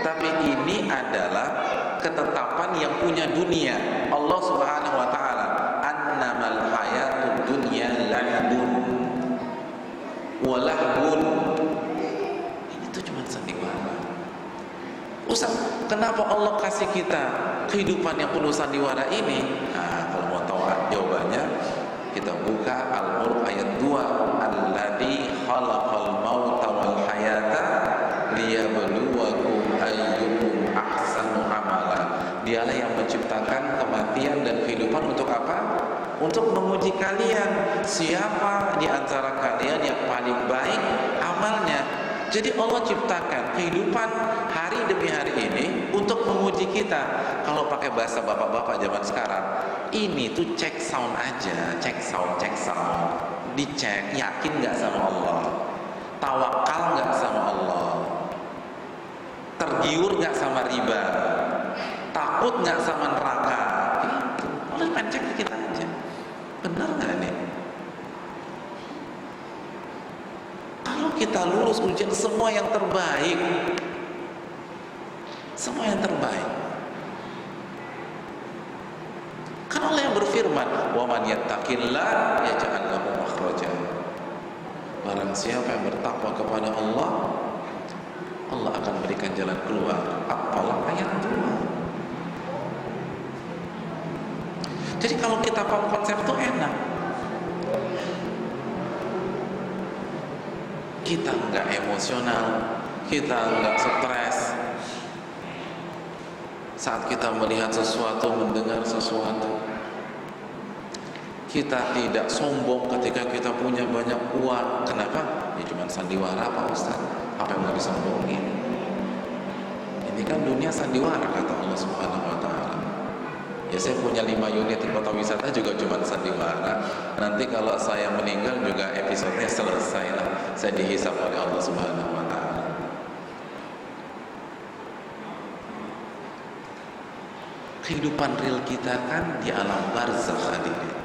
Speaker 2: tapi ini adalah ketetapan yang punya dunia. Allah Subhanahu wa taala, annamal hayatud dunya lahbun wa lahbun. Itu cuma sandiwara. Ustaz, kenapa Allah kasih kita kehidupan yang penuh sandiwara ini? Nah, kalau mau tahu jawabannya, kita buka Al-Mulk ayat 2, alladzi khalaqal mauta wal hayata liyabluwakum ayyukum ahsanu amala. Dialah yang menciptakan kematian dan kehidupan untuk apa? Untuk menguji kalian, siapa di antara kalian yang paling baik amalnya. Jadi Allah ciptakan kehidupan hari demi hari ini untuk menguji kita. Kalau pakai bahasa bapak-bapak zaman sekarang, ini tuh cek sound aja, cek sound, dicek, yakin nggak sama Allah, tawakal nggak sama Allah, tergiur nggak sama riba, takut nggak sama neraka. Itu Allah cek kita aja, benar nggak nih? Kalau kita lulus ujian, semua yang terbaik, kan Allah yang berfirman, wa man yattaqillah yaj'al lahu makhraja. Barang siapa yang bertakwa kepada Allah, Allah akan berikan jalan keluar. At-Talaq ayat 2. Jadi kalau kita paham konsep itu enak. Kita nggak emosional, kita nggak stres saat kita melihat sesuatu, mendengar sesuatu. Kita tidak sombong ketika kita punya banyak uang. Kenapa? Ya cuma sandiwara Pak Ustaz. Apa yang mau disombongin? Ini kan dunia sandiwara kata Allah Subhanahu wa taala. Ya saya punya 5 unit di kota wisata juga cuma sandiwara. Nanti kalau saya meninggal juga episodenya selesai lah. Saya dihisab oleh Allah Subhanahu wa taala. Kehidupan real kita kan di alam barzakh hadirin.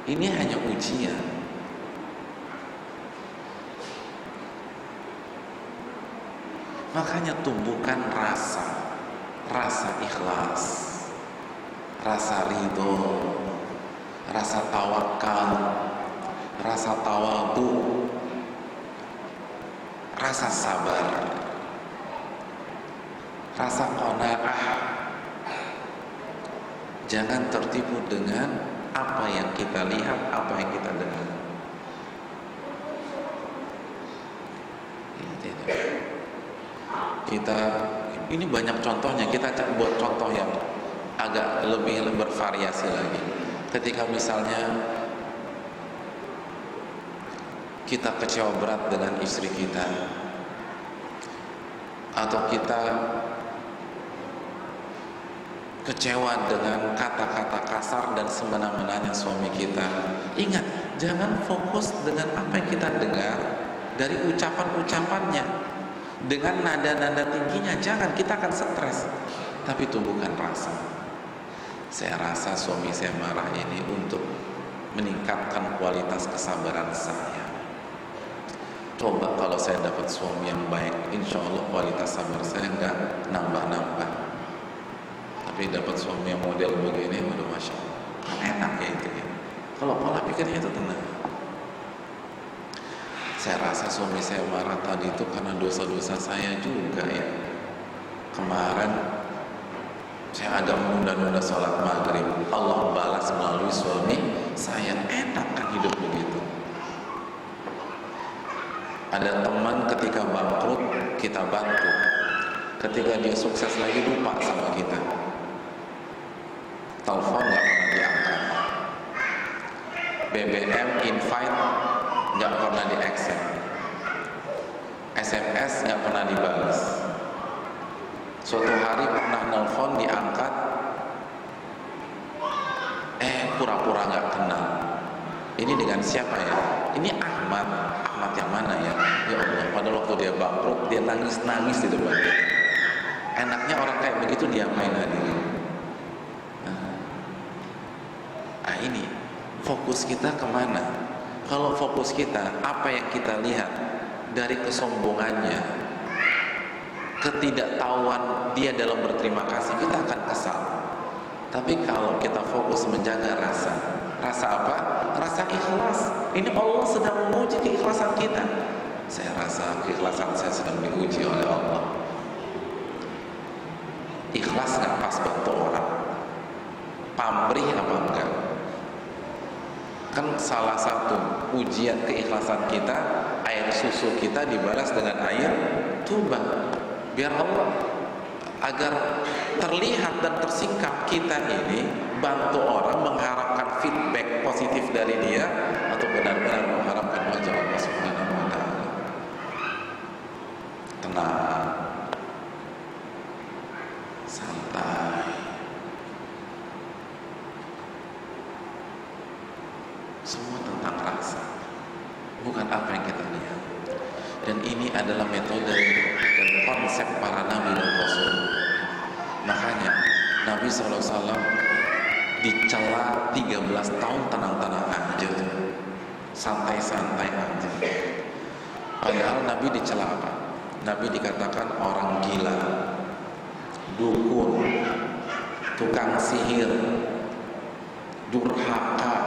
Speaker 2: Ini hanya ujian. Makanya tumbuhkan rasa ikhlas, rasa ridho, rasa tawakal, rasa tawadhu, rasa sabar, rasa qanaah. Jangan tertipu dengan apa yang kita lihat, apa yang kita dengar. Kita ini banyak contohnya. Kita buat contoh yang agak lebih bervariasi lagi. Ketika misalnya kita kecewa berat dengan istri kita, atau kita kecewa dengan kata-kata kasar dan semena-menanya suami kita, ingat, jangan fokus dengan apa yang kita dengar dari ucapan-ucapannya, dengan nada-nada tingginya. Jangan, kita akan stres. Tapi tumbuhkan rasa. Saya rasa suami saya marah ini untuk meningkatkan kualitas kesabaran saya. Coba kalau saya dapat suami yang baik, insya Allah kualitas sabar saya nggak nambah-nambah, tapi tapi dapat suami yang model begini, udah masya Allah, kan enak ya itu ya. Kalau pola pikirnya itu tenang. Saya rasa suami saya marah tadi itu karena dosa-dosa saya juga ya. Kemarin saya agak menunda-nunda sholat maghrib, Allah balas melalui suami saya. Enak kan hidup begitu. Ada teman ketika bangkrut kita bantu, ketika dia sukses lagi lupa sama kita, telepon nggak pernah diangkat, BBM invite nggak pernah di accept, SMS nggak pernah dibalas. Suatu hari pernah nelpon diangkat, pura-pura nggak kenal. Ini dengan siapa ya? Ini Ahmad yang mana ya? Ya Allah, padahal waktu dia bangkrut dia nangis di depan kita. Enaknya orang kayak begitu diapain hadirin? Ini fokus kita kemana? Kalau fokus kita, apa yang kita lihat dari kesombongannya, ketidaktahuan dia dalam berterima kasih, kita akan kesal. Tapi kalau kita fokus menjaga rasa apa? Rasa ikhlas. Ini Allah sedang menguji keikhlasan kita. Saya rasa keikhlasan saya sedang diuji oleh Allah. Ikhlas nggak pas bantu orang? Pamrih apa enggak? Kan salah satu ujian keikhlasan kita, air susu kita dibalas dengan air tuba. Biar Allah, agar terlihat dan tersingkap kita ini bantu orang, mengharapkan feedback positif dari dia, atau benar-benar mengharapkan wajah Allah Subhanahu wa ta'ala. Tenang, santai. Semua tentang rasa, bukan apa yang kita lihat. Dan ini adalah metode dan konsep para nabi dan rasul. Makanya Nabi SAW dicela 13 tahun tenang-tenang aja, santai-santai aja. Padahal Nabi dicela apa? Nabi dikatakan orang gila, dukun, tukang sihir, durhaka.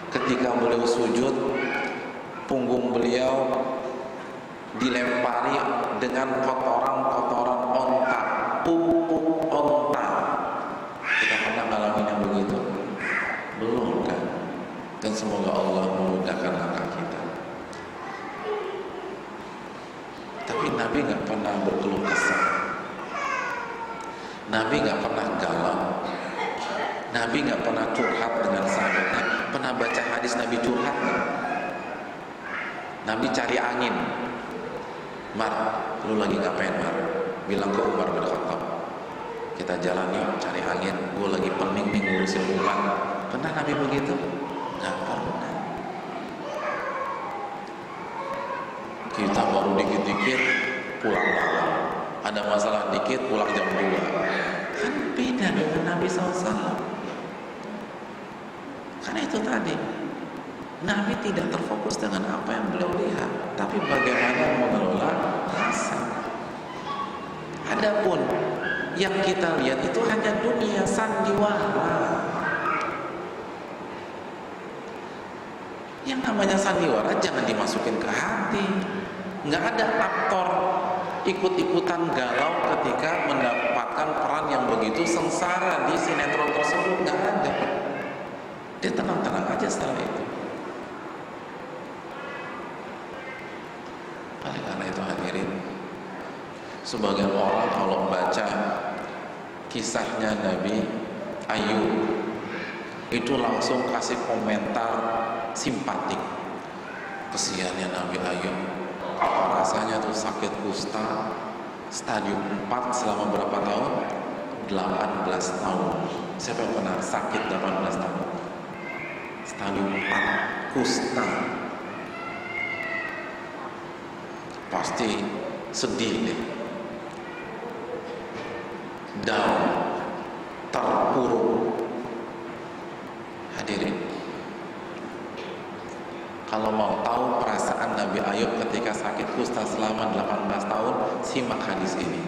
Speaker 2: Ketika beliau sujud, punggung beliau dilempari dengan kotoran-kotoran onta, pupuk onta. Kita pernah ngalamin yang begitu? Belum kan? Dan semoga Allah memudahkan langkah kita. Tapi Nabi gak pernah berkeluh kesah. Nabi gak pernah galau. Nabi gak pernah curhat dengan sahabatnya. Pernah baca hadis Nabi curhat gak? Nabi cari angin. Mar, lu lagi ngapain Mar? Bilang ke Umar bin Khattab, kita jalan yuk cari angin, gue lagi pening nih ngurusin umat. Pernah Nabi begitu? Gak pernah. Kita baru dikit-dikit pulang malam, ada masalah dikit pulang jam 2. Kan beda dengan Nabi SAW. Karena itu tadi, Nabi tidak terfokus dengan apa yang beliau lihat, tapi bagaimana mengelola rasa. Adapun yang kita lihat itu hanya dunia sandiwara. Yang namanya sandiwara jangan dimasukin ke hati. Nggak ada aktor ikut-ikutan galau ketika mendapatkan peran yang begitu sengsara di sinetron tersebut. Nggak ada. Dia tenang-tenang aja setelah itu. Oleh karena itu hadirin, sebagian orang kalau baca kisahnya Nabi Ayub itu langsung kasih komentar simpatik. Kesiannya Nabi Ayub, apa rasanya tuh sakit kusta stadium 4 selama berapa tahun? 18 tahun. Siapa yang pernah sakit 18 tahun? Stadium 4 kusta. Pasti sedih deh, down, terpuruk. Hadirin, Kalau mau tahu perasaan Nabi Ayub ketika sakit kusta selama 18 tahun, simak hadis ini.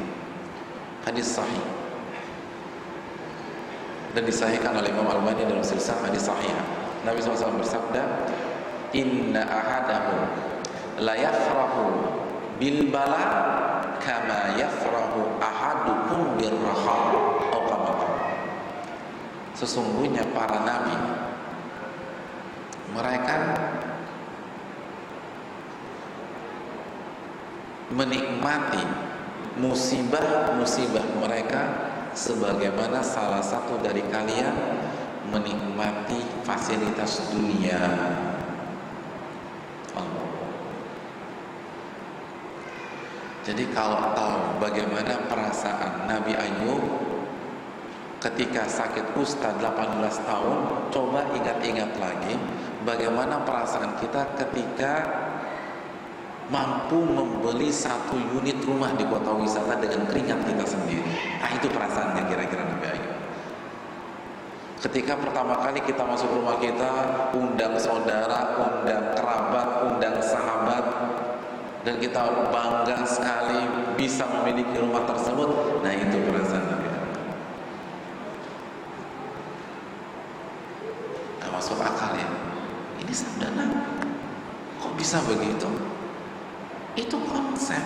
Speaker 2: Hadis sahih. Dan disahihkan oleh Imam Al-Albani dalam silsilah hadis sahih. Nabi SAW bersabda, "Inna ahadahu la yafrahu bil bala kama yafrahu ahadukum bir raha." Sesungguhnya para nabi, mereka menikmati musibah-musibah mereka sebagaimana salah satu dari kalian menikmati fasilitas dunia. Jadi kalau tahu bagaimana perasaan Nabi Ayub ketika sakit kusta 18 tahun, coba ingat-ingat lagi bagaimana perasaan kita ketika mampu membeli 1 unit rumah di kota wisata dengan keringat kita sendiri. Nah, itu perasaannya kira-kira Nabi Ayub. Ketika pertama kali kita masuk rumah kita, undang saudara, undang kerabat, undang sahabat, dan kita bangga sekali bisa memiliki rumah tersebut. Nah, itu perasaan Nabi Ayub. Gak masuk akal ya. Ini sabda Nabi. Kok bisa begitu? Itu konsep.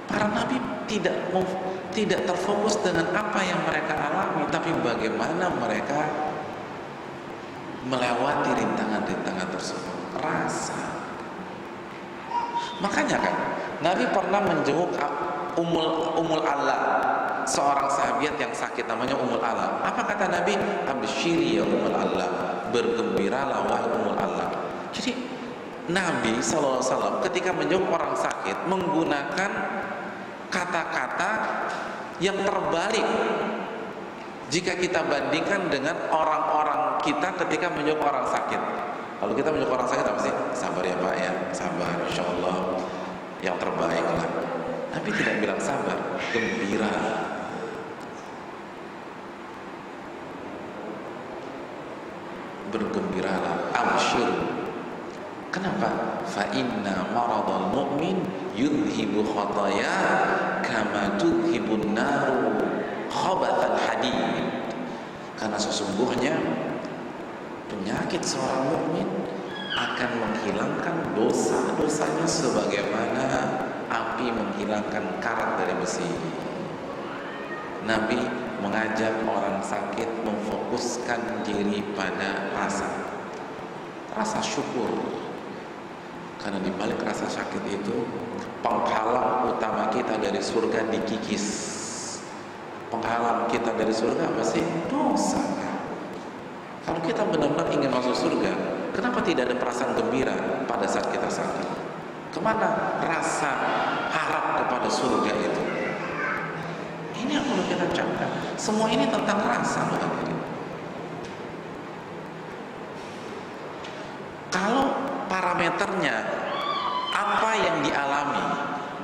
Speaker 2: Para nabi tidak terfokus dengan apa yang mereka alami, tapi bagaimana mereka melewati rintangan-rintangan tersebut. Rasa. Makanya kan Nabi pernah menjenguk Ummul Ala, seorang sahabiat yang sakit namanya Ummul Ala. Apa kata Nabi? Absyiri ya Ummul Ala, bergembiralah wahai Ummul Ala. Jadi Nabi SAW ketika menjenguk orang sakit menggunakan kata-kata yang terbalik jika kita bandingkan dengan orang-orang kita ketika menjenguk orang sakit. Kalau kita menjenguk orang sakit apa sih? Sabar ya Pak ya, sabar, insya Allah yang terbaik lah. Nabi tidak bilang sabar, gembira. Bergembiralah, absyir. Kenapa? Fa inna maradul mu'min yudhibu khataya kama tudhibun naru khabathal hadid. Karena sesungguhnya penyakit seorang mukmin akan menghilangkan dosa-dosanya sebagaimana api menghilangkan karat dari besi. Nabi mengajak orang sakit memfokuskan diri pada rasa syukur. Karena di balik rasa sakit itu, penghalang utama kita dari surga dikikis. Penghalang kita dari surga apa sih? Dosa. Kalau kita benar-benar ingin masuk surga, kenapa tidak ada perasaan gembira pada saat kita sakit? Kemana rasa harap kepada surga itu? Ini yang perlu kita camkan. Semua ini tentang rasa, bukan? Kalau parameternya apa yang dialami,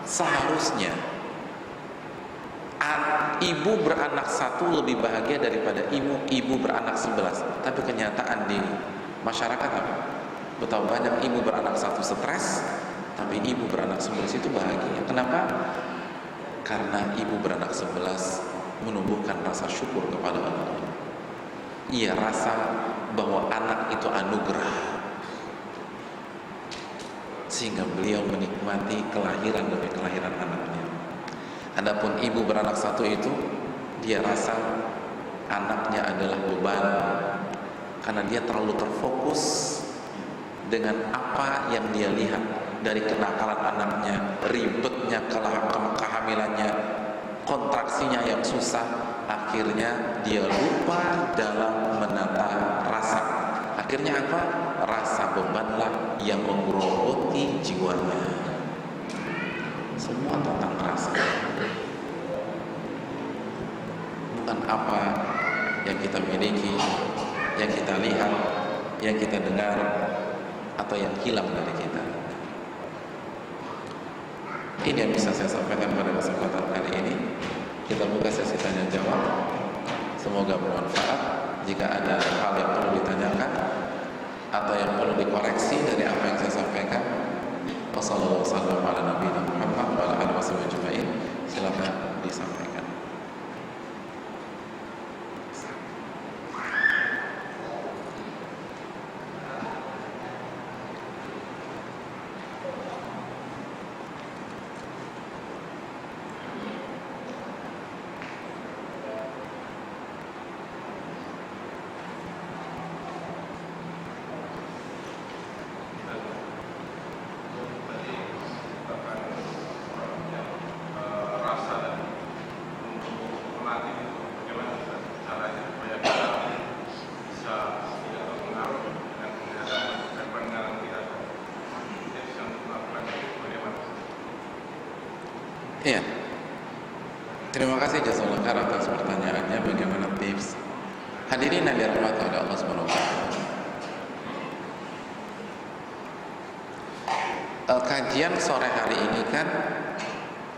Speaker 2: seharusnya ibu beranak 1 lebih bahagia daripada ibu beranak 11. Tapi kenyataan di masyarakat apa? Betapa banyak ibu beranak 1 stres, tapi ibu beranak 11 itu bahagia. Kenapa? Karena ibu beranak 11 menumbuhkan rasa syukur kepada Allah. Ia rasa bahwa anak itu anugerah, sehingga beliau menikmati kelahiran demi kelahiran anaknya. Adapun ibu beranak 1 itu, dia rasa anaknya adalah beban karena dia terlalu terfokus dengan apa yang dia lihat dari kenakalan anaknya, ribetnya kehamilannya, kontraksinya yang susah. Akhirnya dia lupa dalam menata rasa. Akhirnya apa? Rasa bebanlah yang menggerogoti jiwanya. Semua tentang rasa, bukan apa yang kita miliki, yang kita lihat, yang kita dengar, atau yang hilang dari kita. Ini yang bisa saya sampaikan pada kesempatan kali ini. Kita buka sesi tanya jawab. Semoga bermanfaat. Jika ada hal yang perlu ditanyakan, atau yang perlu dikoreksi dari apa yang saya sampaikan. Wassalamualaikum warahmatullahi wabarakatuh. Silakan disampaikan. Iya. Terima kasih jazakallahu khair atas pertanyaannya. Bagaimana tips? Hadirin yang dirahmati oleh Allah Subhanahu wa taala. Kajian sore hari ini kan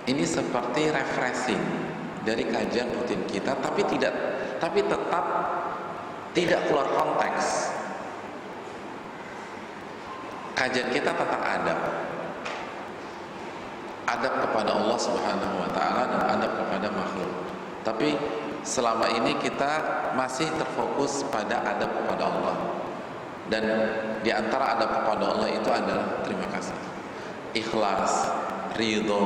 Speaker 2: ini seperti refreshing dari kajian rutin kita, tapi tetap tidak keluar konteks. Kajian kita tentang adab kepada Allah Subhanahu wa taala dan adab kepada makhluk. Tapi selama ini kita masih terfokus pada adab kepada Allah. Dan di antara adab kepada Allah itu adalah terima kasih, ikhlas, ridho,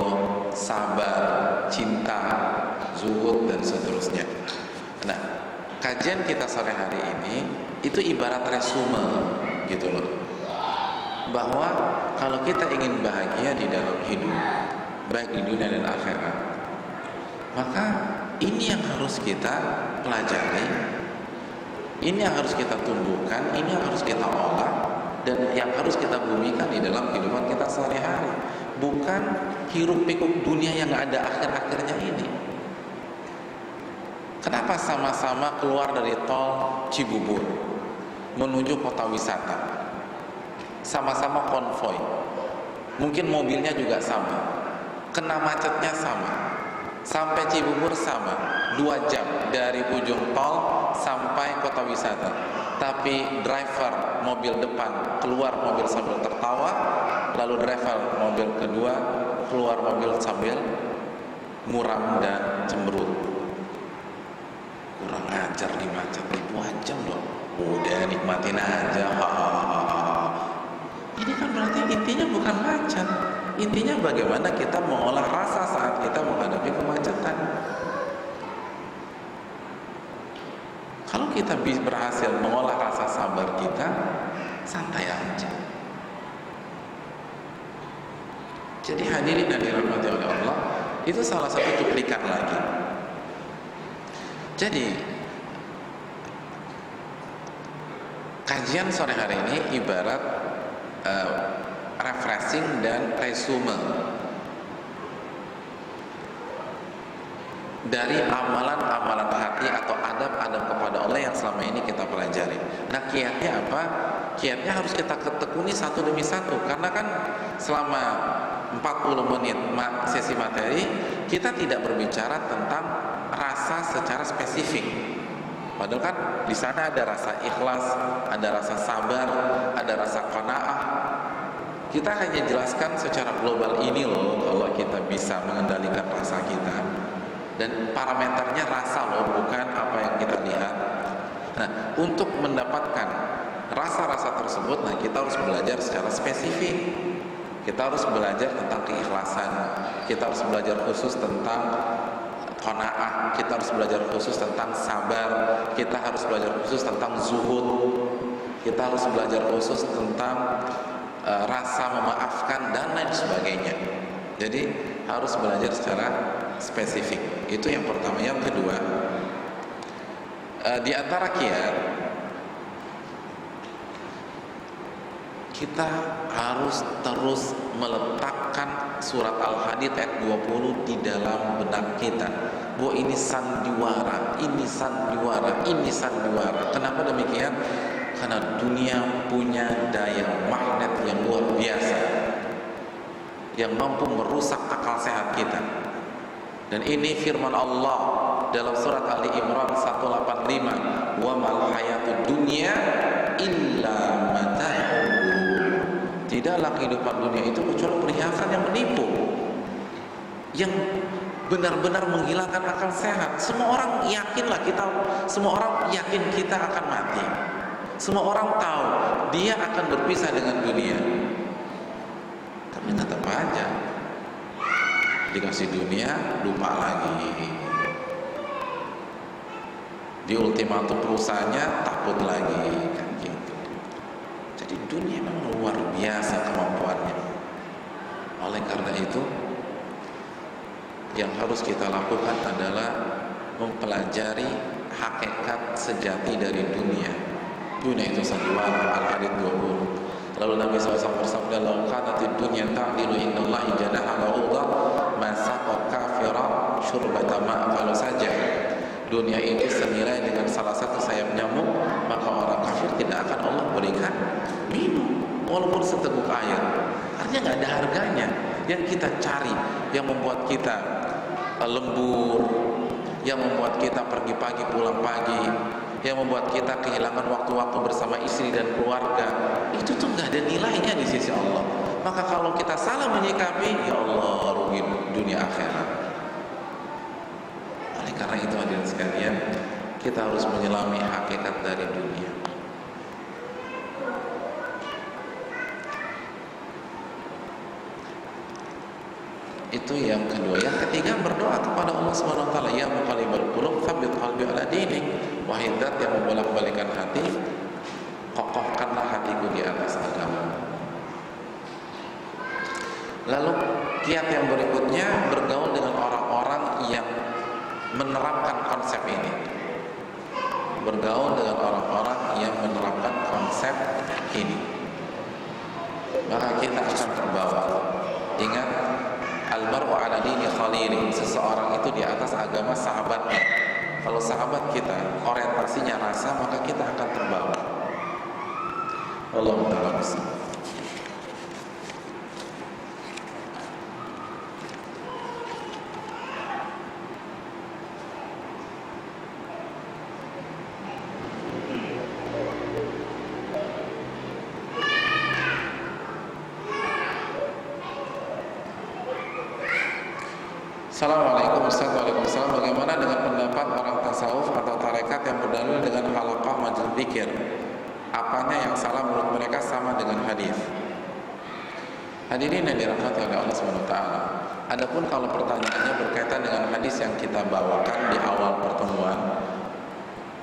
Speaker 2: sabar, cinta, zuhud dan seterusnya. Nah, kajian kita sore hari ini itu ibarat resume gitu loh. Bahwa kalau kita ingin bahagia di dalam hidup, baik di dunia dan akhirat, maka ini yang harus kita pelajari, ini yang harus kita tumbuhkan, ini yang harus kita olah, dan yang harus kita bumikan di dalam kehidupan kita sehari-hari. Bukan hiruk pikuk dunia yang ada akhir-akhirnya ini. Kenapa sama-sama keluar dari tol Cibubur menuju kota wisata? Sama-sama konvoy, mungkin mobilnya juga sama, kena macetnya sama, sampai Cibubur sama, 2 jam dari ujung tol sampai kota wisata. Tapi driver mobil depan keluar mobil sambil tertawa, lalu driver mobil kedua keluar mobil sambil muram dan cemberut. Kurang ajar di macet 2 jam loh, udah nikmatin aja. Ini kan berarti intinya bukan macet. Intinya bagaimana kita mengolah rasa saat kita menghadapi kemacetan. Kalau kita berhasil mengolah rasa sabar kita, santai aja. Jadi hadirin yang dirahmati oleh Allah, itu salah satu cuplikan lagi. Jadi kajian sore hari ini ibarat refreshing dan resume dari amalan-amalan hati atau adab-adab kepada Allah yang selama ini kita pelajari. Nah, kiatnya apa? Kiatnya harus kita tekuni satu demi satu, karena kan selama 40 menit sesi materi kita tidak berbicara tentang rasa secara spesifik. Padahal kan di sana ada rasa ikhlas, ada rasa sabar, ada rasa qanaah. Kita hanya jelaskan secara global ini loh, kalau kita bisa mengendalikan rasa kita. Dan parameternya rasa loh, bukan apa yang kita lihat. Nah, untuk mendapatkan rasa-rasa tersebut, nah kita harus belajar secara spesifik. Kita harus belajar tentang keikhlasan. Kita harus belajar khusus tentang qanaah, kita harus belajar khusus tentang sabar, kita harus belajar khusus tentang zuhud, kita harus belajar khusus tentang rasa memaafkan dan lain sebagainya. Jadi harus belajar secara spesifik. Itu yang pertama. Yang kedua, di antara kiat kita harus terus meletakkan surat Al-Hadid ayat 20 di dalam benak kita, bahwa ini sandiwara, ini sandiwara, ini sandiwara. Kenapa demikian? Karena dunia punya daya magnet yang luar biasa, yang mampu merusak akal sehat kita. Dan ini firman Allah dalam surat Ali Imran 185, wa mal hayatud dunya illa mata'ul ghurur. Tidaklah kehidupan dunia itu kecuali perhiasan yang menipu, yang benar-benar menghilangkan akal sehat. Semua orang yakinlah kita, semua orang yakin kita akan mati. Semua orang tahu dia akan berpisah dengan dunia. Tapi tetap aja dikasih dunia lupa lagi. Di ultimatum perusahaannya takut lagi kan gitu. Jadi dunia memang luar biasa kemampuannya. Oleh karena itu, yang harus kita lakukan adalah mempelajari hakikat sejati dari dunia. Dunia itu sandiwara. Al-Hadid 20. Lalu Nabi SAW bersabda, "Lau kanatid dunya ta'dilu indallahi janaha ba'udah, ma saqa kafira syurbata ma'." Kalau saja dunia ini senilai dengan salah satu sayap nyamuk, maka orang kafir tidak akan Allah berikan minum walaupun seteguk air. Artinya nggak ada harganya. Yang kita cari, yang membuat kita lembur, yang membuat kita pergi pagi pulang pagi, yang membuat kita kehilangan waktu-waktu bersama istri dan keluarga, itu tuh nggak ada nilainya di sisi Allah. Maka kalau kita salah menyikapi, ya Allah, rugi dunia akhirat. Oleh karena itu hadirin sekalian, kita harus menyelami hakikat dari dunia. Itu yang kedua. Yang ketiga, berdoa kepada Allah Subhanahu wa taala, ya muqallibal qulub tsabbit qalbi ala dinik. Wahai Zat yang membolak-balikan hati, kokohkanlah hatiku di atas agama. Lalu kiat yang berikutnya, bergaul dengan orang-orang yang menerapkan konsep ini. Bergaul dengan orang-orang yang menerapkan konsep ini, maka kita akan terbawa. Ingat, almaru ala dini khalili, seseorang itu di atas agama sahabatnya. Kalau sahabat kita orientasinya rasa, maka kita akan terbawa. Wallahu ta'ala bishawab. Assalamualaikum Ustaz. Waalaikumsalam. Bagaimana dengan pendapat orang tasawuf atau tarekat yang berdalil dengan halaqah majelis zikir? Apanya yang salah menurut mereka sama dengan hadis? Hadirin yang dirahmati oleh Allah Subhanahu wa taala. Adapun kalau pertanyaannya berkaitan dengan hadis yang kita bawakan di awal pertemuan,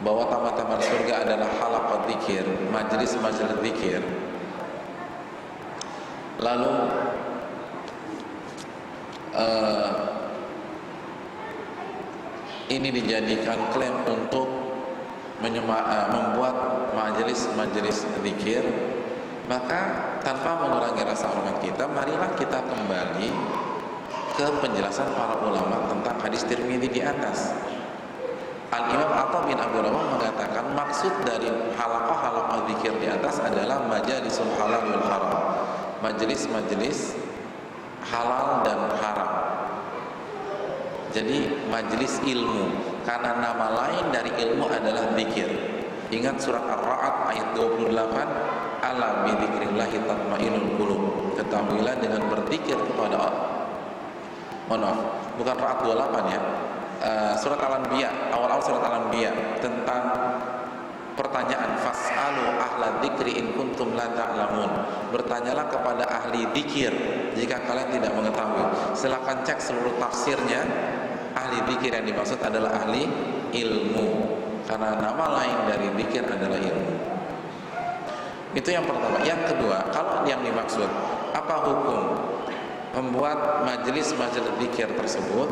Speaker 2: bahwa taman-taman surga adalah halaqah zikir, majelis-majelis zikir. Lalu ini dijadikan klaim untuk membuat majelis-majelis zikir, maka tanpa mengurangi rasa hormat kita, marilah kita kembali ke penjelasan para ulama tentang hadis Tirmidzi di atas. Al-Imam Atha bin Abi Rabah mengatakan maksud dari halaqah zikir di atas adalah majalisul halal wal haram, majelis-majelis halal dan haram. Jadi majelis ilmu, karena nama lain dari ilmu adalah zikir. Ingat surat Ar-Ra'd ayat 28, ala bi dzikrillahi tatma'innul qulub. Ketahuilah dengan berzikir kepada Allah. Bukan Ra'd 28 ya. Surat Al-Anbiya, awal-awal surat Al-Anbiya tentang pertanyaan fas'alu ahla dzikri in kuntum la ta'lamun. Bertanyalah kepada ahli dzikir jika kalian tidak mengetahui. Silakan cek seluruh tafsirnya. Ahli dzikir yang dimaksud adalah ahli ilmu, karena nama lain dari dzikir adalah ilmu. Itu yang pertama. Yang kedua, kalau yang dimaksud apa hukum membuat majelis-majelis dzikir tersebut,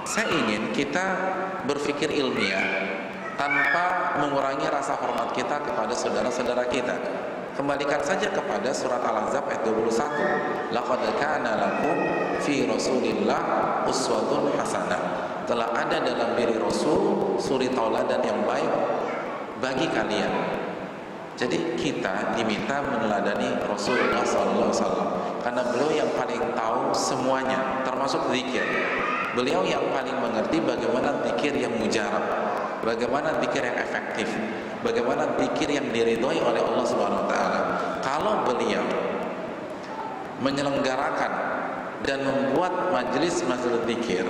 Speaker 2: saya ingin kita berpikir ilmiah tanpa mengurangi rasa hormat kita kepada saudara-saudara kita. Kembalikan saja kepada surat Al-Ahzab ayat 21. Laqad kana lakum fi Rasulillah uswatun hasanah. Telah ada dalam diri Rasul suri tauladan yang baik bagi kalian. Jadi kita diminta meneladani Rasulullah SAW, karena beliau yang paling tahu semuanya, termasuk zikir. Beliau yang paling mengerti bagaimana zikir yang mujarab. bagaimana zikir yang efektif, bagaimana zikir yang diridhoi oleh Allah Subhanahu wa taala. Kalau beliau menyelenggarakan dan membuat majelis-majelis zikir,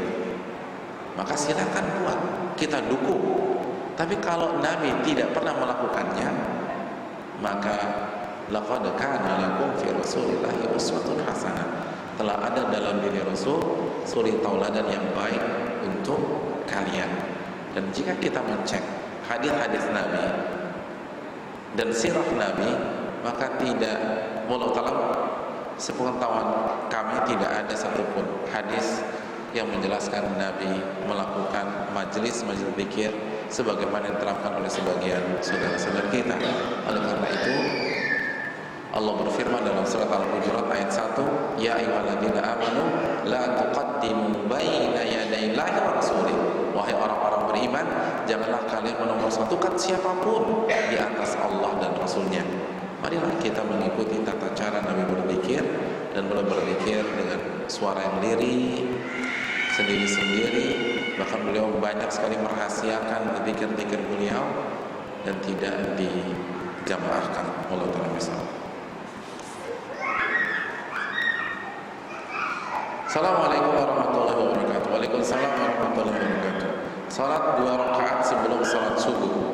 Speaker 2: maka silakan buat, kita dukung. Tapi kalau Nabi tidak pernah melakukannya, maka laqad kana lakum fi Rasulillahi uswatun hasanah. Telah ada dalam diri Rasul suri tauladan yang baik untuk kalian. Dan jika kita mencek hadis-hadis Nabi dan sirah Nabi, maka tidak, walau taala sepengetahuan kami tidak ada satupun hadis yang menjelaskan Nabi melakukan majelis-majelis zikir sebagaimana yang diterapkan oleh sebagian saudara-saudara kita. Oleh karena itu Allah berfirman dalam surat Al-Hujurat ayat 1, ya ayyuhalladzina amanu la tuqaddimu baina yadayillahi wa rasulih. Wahai orang-orang beriman, janganlah kalian menomorsatukan siapapun di atas Allah dan Rasulnya. Marilah kita mengikuti tata cara Nabi berzikir, dan beliau berzikir dengan suara yang lirih, sendiri-sendiri. Bahkan beliau banyak sekali merahasiakan zikir-zikir beliau dan tidak dijamaahkan. Allah Ta'ala misalnya. Assalamualaikum warahmatullahi wabarakatuh. Waalaikumsalam warahmatullahi wabarakatuh. Salat 2 rakaat sebelum salat subuh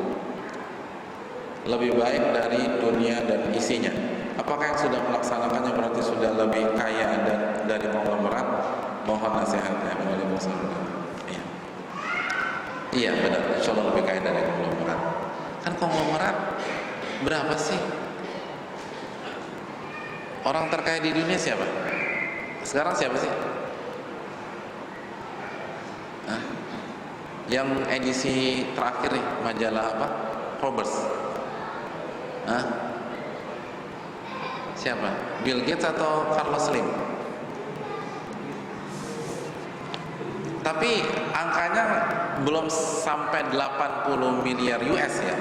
Speaker 2: lebih baik dari dunia dan isinya. Apakah yang sudah melaksanakannya berarti sudah lebih kaya dan dari konglomerat? Mohon nasihatnya. Waalaikumsalam. Iya. Iya benar. Insyaallah lebih kaya dari konglomerat. Kan konglomerat berapa sih? Orang terkaya di dunia siapa? Sekarang siapa sih? Hah? Yang edisi terakhir nih, majalah apa? Forbes. Hah? Siapa? Bill Gates atau Carlos Slim? Tapi angkanya belum sampai 80 miliar US ya.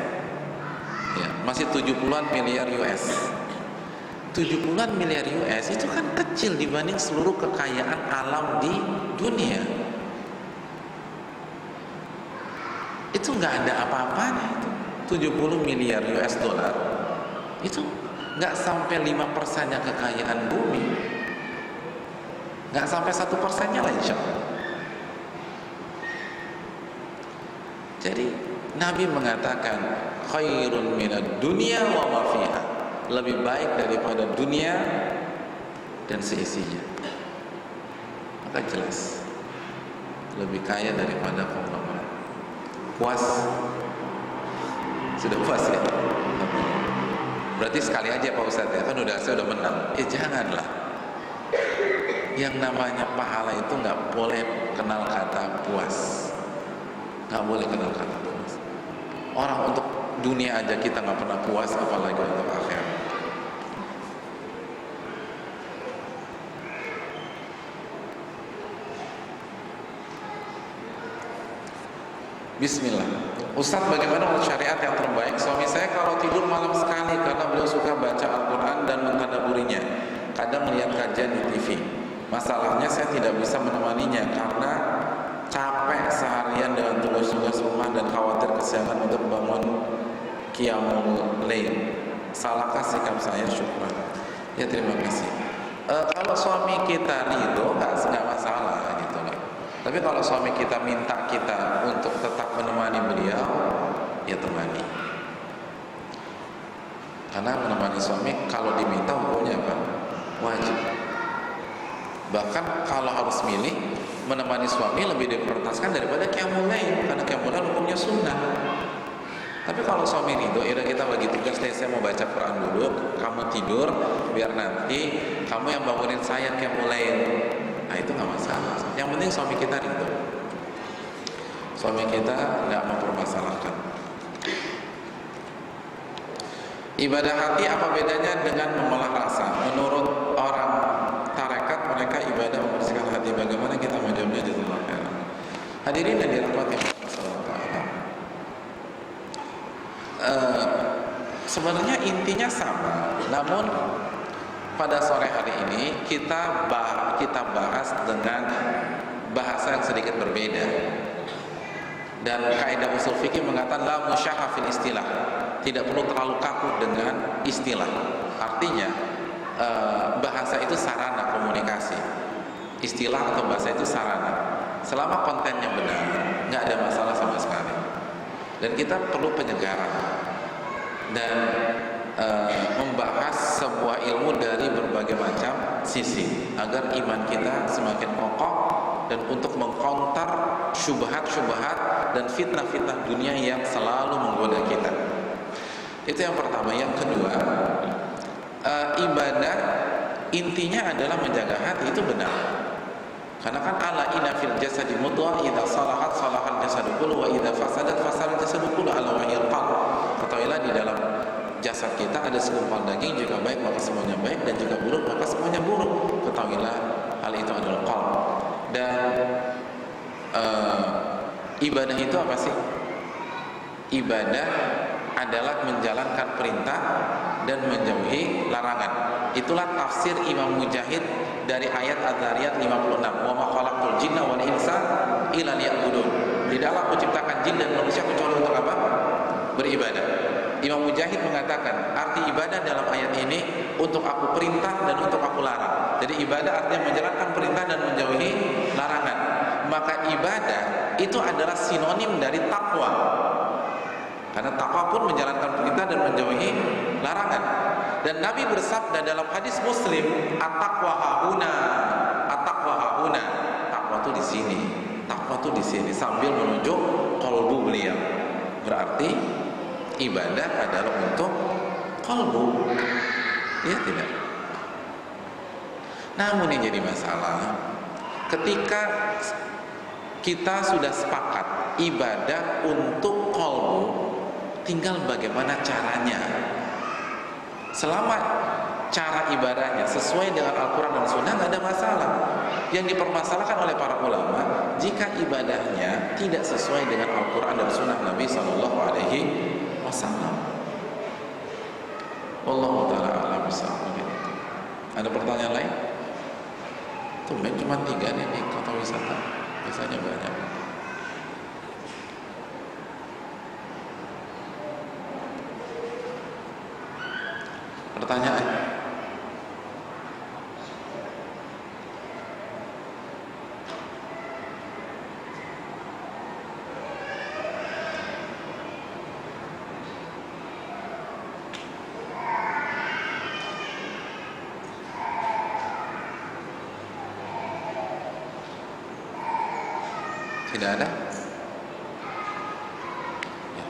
Speaker 2: Ya, masih 70-an miliar US. 70-an miliar US itu kan kecil dibanding seluruh kekayaan alam di dunia. Itu nggak ada apa-apanya itu. 70 miliar US dollar itu nggak sampai 5%-nya kekayaan bumi, nggak sampai 1%-nya lah insya Allah. Jadi Nabi mengatakan khairun minad dunya wa ma fiha, lebih baik daripada dunia dan seisinya. Maka jelas lebih kaya daripada konglomerat. Puas? Sudah puas ya? Berarti sekali aja Pak Ustadz ya, kan saya udah menang. Janganlah. Yang namanya pahala itu nggak boleh kenal kata puas, nggak boleh kenal kata puas. Orang untuk dunia aja kita nggak pernah puas, apalagi untuk akhirat. Bismillah. Ustaz, bagaimana menurut syariat yang terbaik? Suami saya kalau tidur malam sekali karena beliau suka baca Al-Quran dan mentadaburinya. Kadang melihat kajian di TV. Masalahnya saya tidak bisa menemaninya karena capek seharian dengan tugas-tugas rumah dan khawatir kesiangan untuk bangun qiyamul lail. Salahkah sikap saya? Syukran. Ya, terima kasih. Kalau suami kita ridho, nggak masalah gitu loh. Tapi kalau suami kita minta kita untuk tetap menemani beliau, ya temani. Karena menemani suami kalau diminta hukumnya apa? Wajib. Bahkan kalau harus milih, menemani suami lebih diprioritaskan daripada qiyamul lail, karena qiyamul lail hukumnya sunnah. Tapi kalau suami ridho, ya kita bagi tugas, saya mau baca Quran dulu, kamu tidur, biar nanti kamu yang bangunin saya qiyamul lail. Nah itu nggak masalah. Yang penting suami kita ridho. Suami kita nggak mempermasalahkan. Ibadah hati apa bedanya dengan memelah rasa? Menurut orang tarekat, mereka ibadah membersihkan hati. Bagaimana kita menjawabnya di dalam akhirat? Hadirin yang dirahmati Allah SWT. Sebenarnya intinya sama, namun pada sore hari ini kita bahas dengan bahasa yang sedikit berbeda. Dan kaidah usul fikih mengatakan la musyahha fil istilah, tidak perlu terlalu kaku dengan istilah. Artinya bahasa itu sarana komunikasi, istilah atau bahasa itu sarana. Selama kontennya benar, nggak ada masalah sama sekali. Dan kita perlu penyegaran dan membahas sebuah ilmu dari berbagai macam sisi agar iman kita semakin kokoh dan untuk mengcounter syubhat-syubhat dan fitnah-fitnah dunia yang selalu menggoda kita. Itu yang pertama. Yang kedua, ibadah intinya adalah menjaga hati, itu benar. Karena kan ala inna fil jasadi mudghah idza salahat salahal jasadu kullu wa idza fasadat fasadal jasadu kullu ala wahyil qalb. Ketahuilah di dalam jasad kita ada segumpal daging, jika baik maka semuanya baik dan jika buruk maka semuanya buruk. Ketahuilah hal itu adalah qalb. Dan ibadah itu apa sih? Ibadah adalah menjalankan perintah dan menjauhi larangan. Itulah tafsir Imam Mujahid dari ayat Az-Zariyat 56. Wa ma khalaqtul jinna wal insa illa liya'budun. Tidaklah aku ciptakan jin dan manusia kecuali untuk apa? Beribadah. Imam Mujahid mengatakan arti ibadah dalam ayat ini untuk aku perintah dan untuk aku larang. Jadi ibadah artinya menjalankan perintah dan menjauhi larangan. Maka ibadah itu adalah sinonim dari takwa. Karena takwa pun menjalankan perintah dan menjauhi larangan. Dan Nabi bersabda dalam hadis Muslim, at-taqwa hahuna, at-taqwa hahuna. Takwa itu di sini, takwa itu di sini, sambil menunjuk qalbu beliau. Berarti ibadah adalah untuk qalbu. Ya tidak. Namun yang jadi masalah, ketika kita sudah sepakat ibadah untuk qalbu, tinggal bagaimana caranya. Selama cara ibadahnya sesuai dengan Al-Quran dan Sunnah, nggak ada masalah. Yang dipermasalahkan oleh para ulama, jika ibadahnya tidak sesuai dengan Al-Quran dan Sunnah Nabi Sallallahu Alaihi Wasallam. Wallahu ta'ala a'lam bishawab. Ada pertanyaan lain? Tumben cuma 3 nih di kota wisata, biasanya banyak. Pertanyaan? Tidak ada? Ya.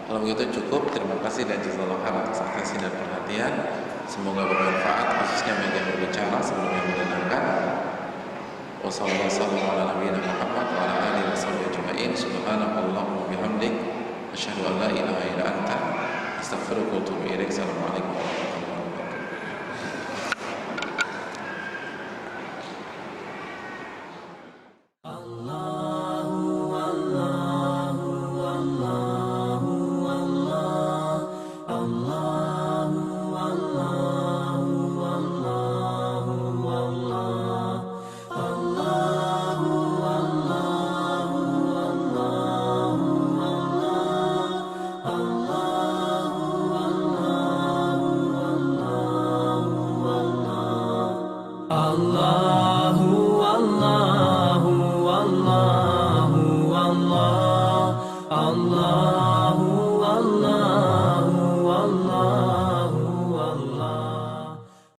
Speaker 2: Kalau begitu cukup. Terima kasih dan jazakallahu khairan atas atensi dan perhatian. Semoga bermanfaat, khususnya bagi yang berbicara sebelum yang mendengarkan. Wassalamualaikum warahmatullahi wabarakatuh. Subhanakallahumma wa bihamdik, asyhadu an la ilaha illa anta, astaghfiruka wa atubu ilaik. Assalamualaikum warahmatullahi wabarakatuh.
Speaker 3: Allah